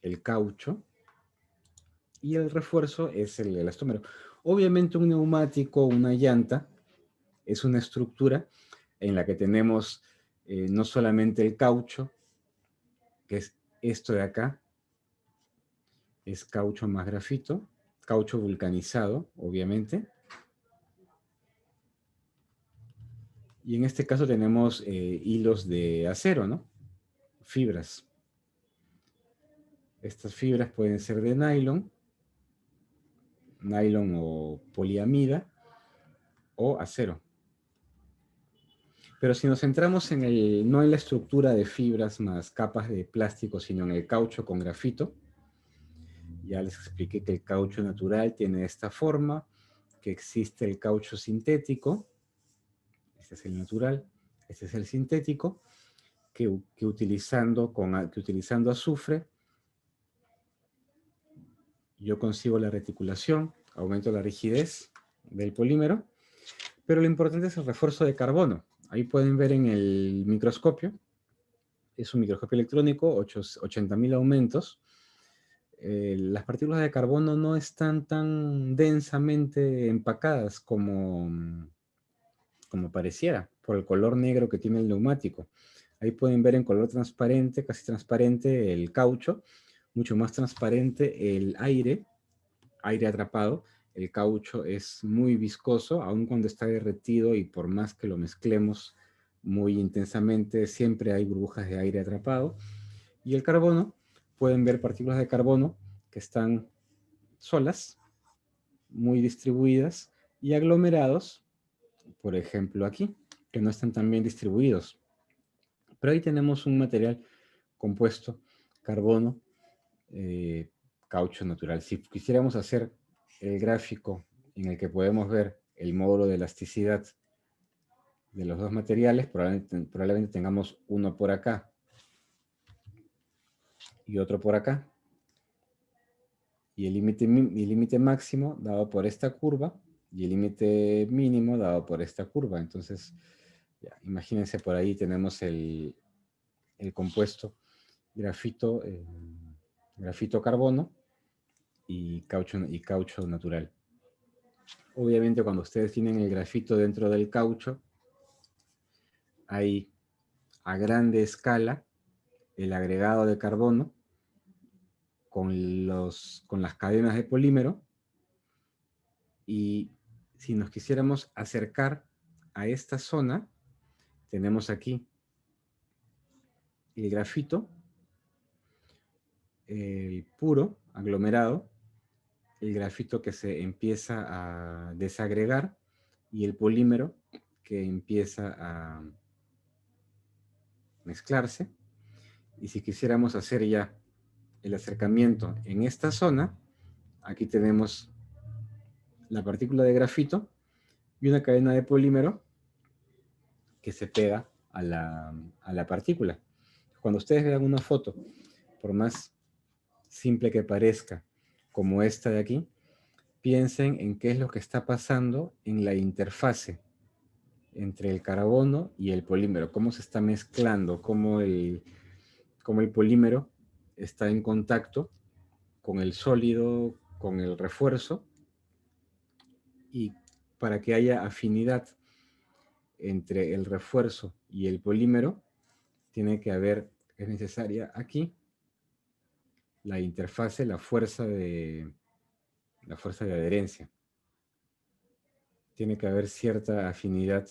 el caucho, y el refuerzo es el elastómero. Obviamente un neumático, una llanta, es una estructura en la que tenemos no solamente el caucho, que es esto de acá, es caucho más grafito, caucho vulcanizado, obviamente. Y en este caso tenemos hilos de acero, ¿no? Fibras. Estas fibras pueden ser de nylon o poliamida, o acero. Pero si nos centramos no en la estructura de fibras más capas de plástico, sino en el caucho con grafito, ya les expliqué que el caucho natural tiene esta forma, que existe el caucho sintético, este es el natural, este es el sintético, que utilizando azufre, yo consigo la reticulación, aumento la rigidez del polímero, pero lo importante es el refuerzo de carbono. Ahí pueden ver en el microscopio, es un microscopio electrónico, 80.000 aumentos. Las partículas de carbono no están tan densamente empacadas como pareciera, por el color negro que tiene el neumático. Ahí pueden ver en color transparente, casi transparente, el caucho, mucho más transparente el aire atrapado. El caucho es muy viscoso, aun cuando está derretido, y por más que lo mezclemos muy intensamente, siempre hay burbujas de aire atrapado. Y el carbono, pueden ver partículas de carbono que están solas, muy distribuidas, y aglomerados, por ejemplo aquí, que no están tan bien distribuidos. Pero ahí tenemos un material compuesto, carbono, caucho natural. Si quisiéramos hacer el gráfico en el que podemos ver el módulo de elasticidad de los dos materiales, probablemente tengamos uno por acá y otro por acá. Y el límite máximo dado por esta curva y el límite mínimo dado por esta curva. Entonces, ya, imagínense, por ahí tenemos el compuesto grafito, grafito carbono y caucho natural. Obviamente cuando ustedes tienen el grafito dentro del caucho, hay a grande escala el agregado de carbono con las cadenas de polímero, y si nos quisiéramos acercar a esta zona, tenemos aquí el grafito, el puro, aglomerado, el grafito que se empieza a desagregar y el polímero que empieza a mezclarse. Y si quisiéramos hacer ya el acercamiento en esta zona, aquí tenemos la partícula de grafito y una cadena de polímero que se pega a la partícula. Cuando ustedes vean una foto, por más simple que parezca, como esta de aquí, piensen en qué es lo que está pasando en la interfase entre el carbono y el polímero, cómo se está mezclando, cómo el polímero está en contacto con el sólido, con el refuerzo, y para que haya afinidad entre el refuerzo y el polímero, es necesaria aquí la interfase, la fuerza de adherencia. Tiene que haber cierta afinidad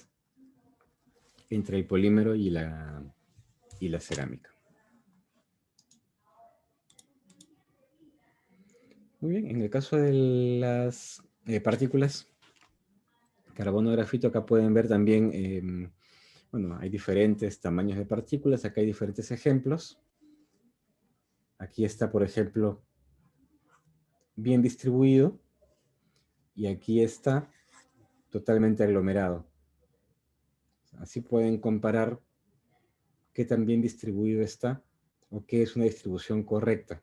entre el polímero y la cerámica. Muy bien, en el caso de las partículas carbono grafito, acá pueden ver también, bueno, hay diferentes tamaños de partículas, acá hay diferentes ejemplos. Aquí está, por ejemplo, bien distribuido, y aquí está totalmente aglomerado. Así pueden comparar qué tan bien distribuido está, o qué es una distribución correcta,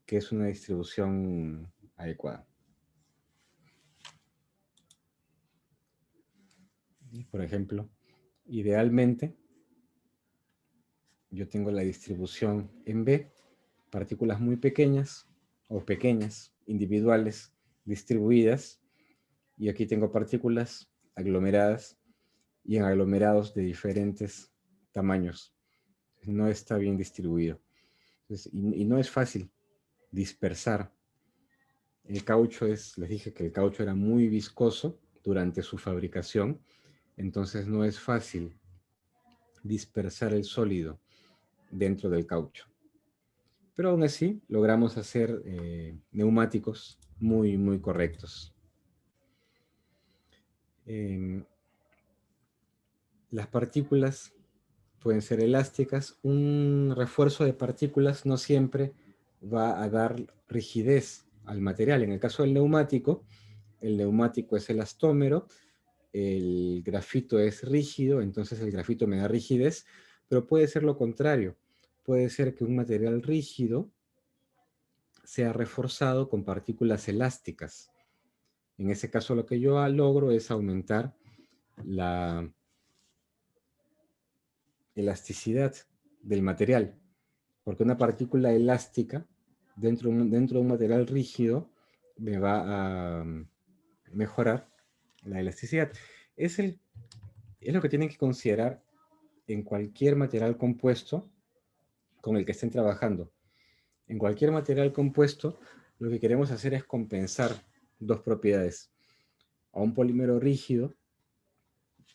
qué es una distribución adecuada. Y, por ejemplo, idealmente, yo tengo la distribución en B, partículas muy pequeñas, o pequeñas, individuales, distribuidas, y aquí tengo partículas aglomeradas, y en aglomerados de diferentes tamaños. No está bien distribuido. Entonces, y no es fácil dispersar. El caucho les dije que el caucho era muy viscoso durante su fabricación, entonces no es fácil dispersar el sólido dentro del caucho. Pero aún así logramos hacer neumáticos muy, muy correctos. Las partículas pueden ser elásticas. Un refuerzo de partículas no siempre va a dar rigidez al material. En el caso del neumático, el neumático es elastómero, el grafito es rígido, entonces el grafito me da rigidez, pero puede ser lo contrario. Puede ser que un material rígido sea reforzado con partículas elásticas. En ese caso lo que yo logro es aumentar la elasticidad del material, porque una partícula elástica dentro de un material rígido me va a mejorar la elasticidad. Es lo que tienen que considerar en cualquier material compuesto con el que estén trabajando. En cualquier material compuesto, lo que queremos hacer es compensar dos propiedades. A un polímero rígido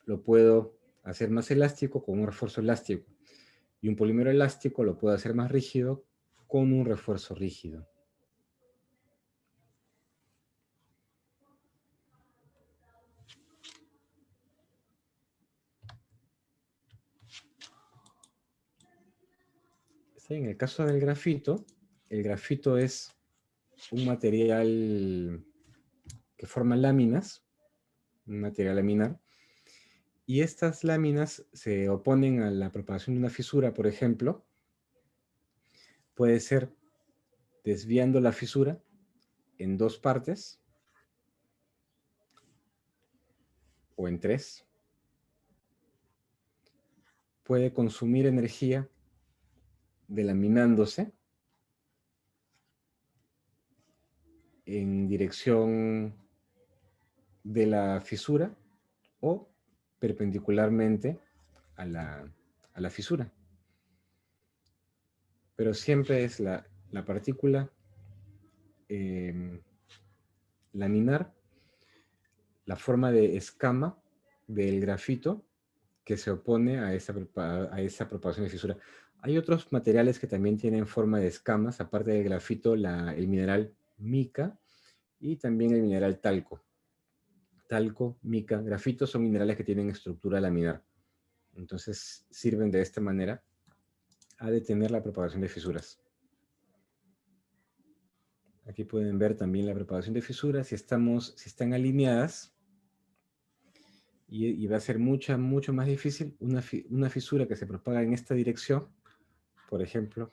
lo puedo hacer más elástico con un refuerzo elástico, y un polímero elástico lo puedo hacer más rígido con un refuerzo rígido. Sí, en el caso del grafito, el grafito es un material que forma láminas, un material laminar, y estas láminas se oponen a la propagación de una fisura, por ejemplo. Puede ser desviando la fisura en dos partes o en tres. Puede consumir energía delaminándose en dirección de la fisura o perpendicularmente a la fisura. Pero siempre es la partícula laminar, la forma de escama del grafito que se opone a esa propagación de fisura. Hay otros materiales que también tienen forma de escamas, aparte del grafito, el mineral mica y también el mineral talco. Talco, mica, grafito son minerales que tienen estructura laminar. Entonces sirven de esta manera a detener la propagación de fisuras. Aquí pueden ver también la propagación de fisuras. Si están alineadas, y va a ser mucho más difícil una fisura que se propaga en esta dirección. Por ejemplo,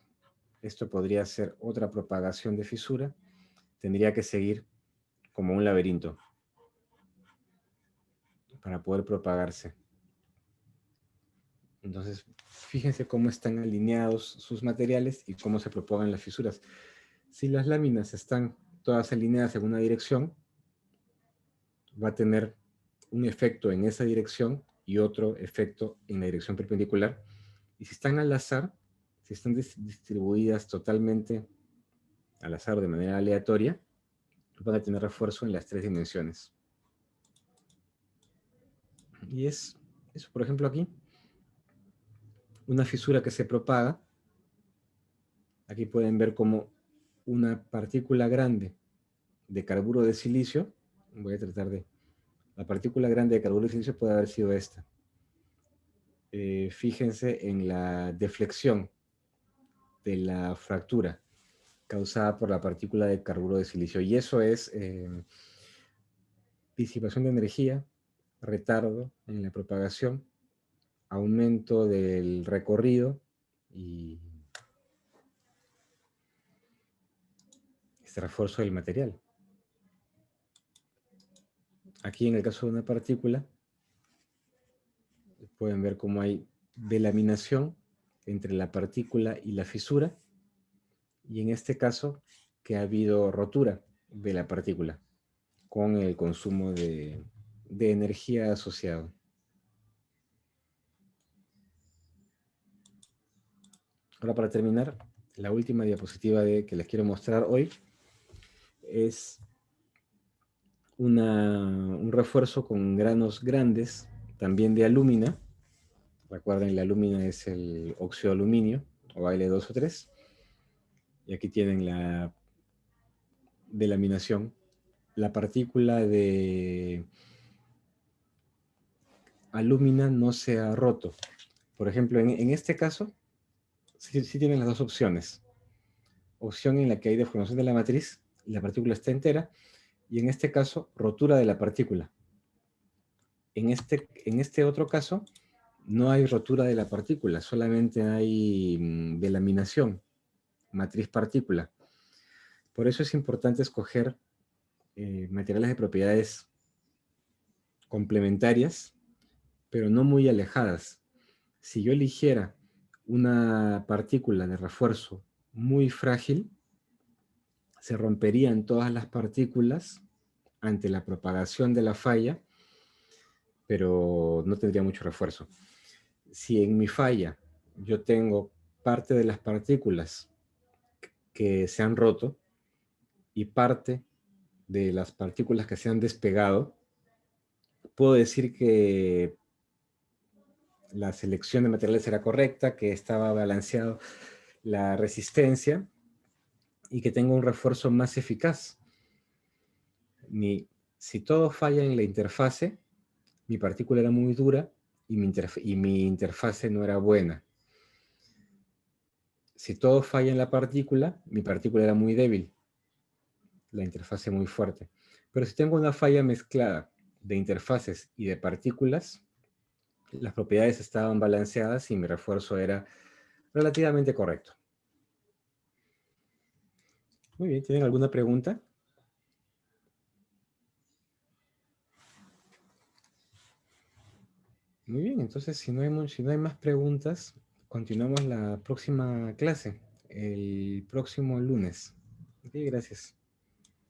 esto podría ser otra propagación de fisura. Tendría que seguir como un laberinto para poder propagarse. Entonces, fíjense cómo están alineados sus materiales y cómo se propagan las fisuras. Si las láminas están todas alineadas en una dirección, va a tener un efecto en esa dirección y otro efecto en la dirección perpendicular. Y si están al azar, si están distribuidas totalmente al azar o de manera aleatoria, van a tener refuerzo en las 3 dimensiones. Y es eso, por ejemplo, aquí, una fisura que se propaga. Aquí pueden ver como una partícula grande de carburo de silicio, voy a tratar de... La partícula grande de carburo de silicio puede haber sido esta. Fíjense en la deflexión de la fractura causada por la partícula de carburo de silicio. Y eso es disipación de energía, retardo en la propagación, aumento del recorrido y este refuerzo del material. Aquí en el caso de una partícula, pueden ver cómo hay delaminación entre la partícula y la fisura, y en este caso que ha habido rotura de la partícula con el consumo de energía asociado. Ahora, para terminar, la última diapositiva que les quiero mostrar hoy es un refuerzo con granos grandes, también de alúmina. Recuerden, la alúmina es el óxido de aluminio, o Al2O3. Y aquí tienen la delaminación. La partícula de alúmina no se ha roto. Por ejemplo, en este caso, sí tienen las dos opciones. Opción en la que hay deformación de la matriz y la partícula está entera, y en este caso, rotura de la partícula. En este otro caso, no hay rotura de la partícula, solamente hay delaminación, matriz-partícula. Por eso es importante escoger materiales de propiedades complementarias, pero no muy alejadas. Si yo eligiera una partícula de refuerzo muy frágil, se romperían todas las partículas ante la propagación de la falla, pero no tendría mucho refuerzo. Si en mi falla yo tengo parte de las partículas que se han roto y parte de las partículas que se han despegado, puedo decir que la selección de materiales era correcta, que estaba balanceado la resistencia y que tengo un refuerzo más eficaz. Si todo falla en la interfase, mi partícula era muy dura y mi interfase no era buena. Si todo falla en la partícula, mi partícula era muy débil, la interfase muy fuerte. Pero si tengo una falla mezclada de interfaces y de partículas, las propiedades estaban balanceadas y mi refuerzo era relativamente correcto. Muy bien, ¿tienen alguna pregunta? Muy bien, entonces si no hay más preguntas, continuamos la próxima clase, el próximo lunes. Ok, gracias.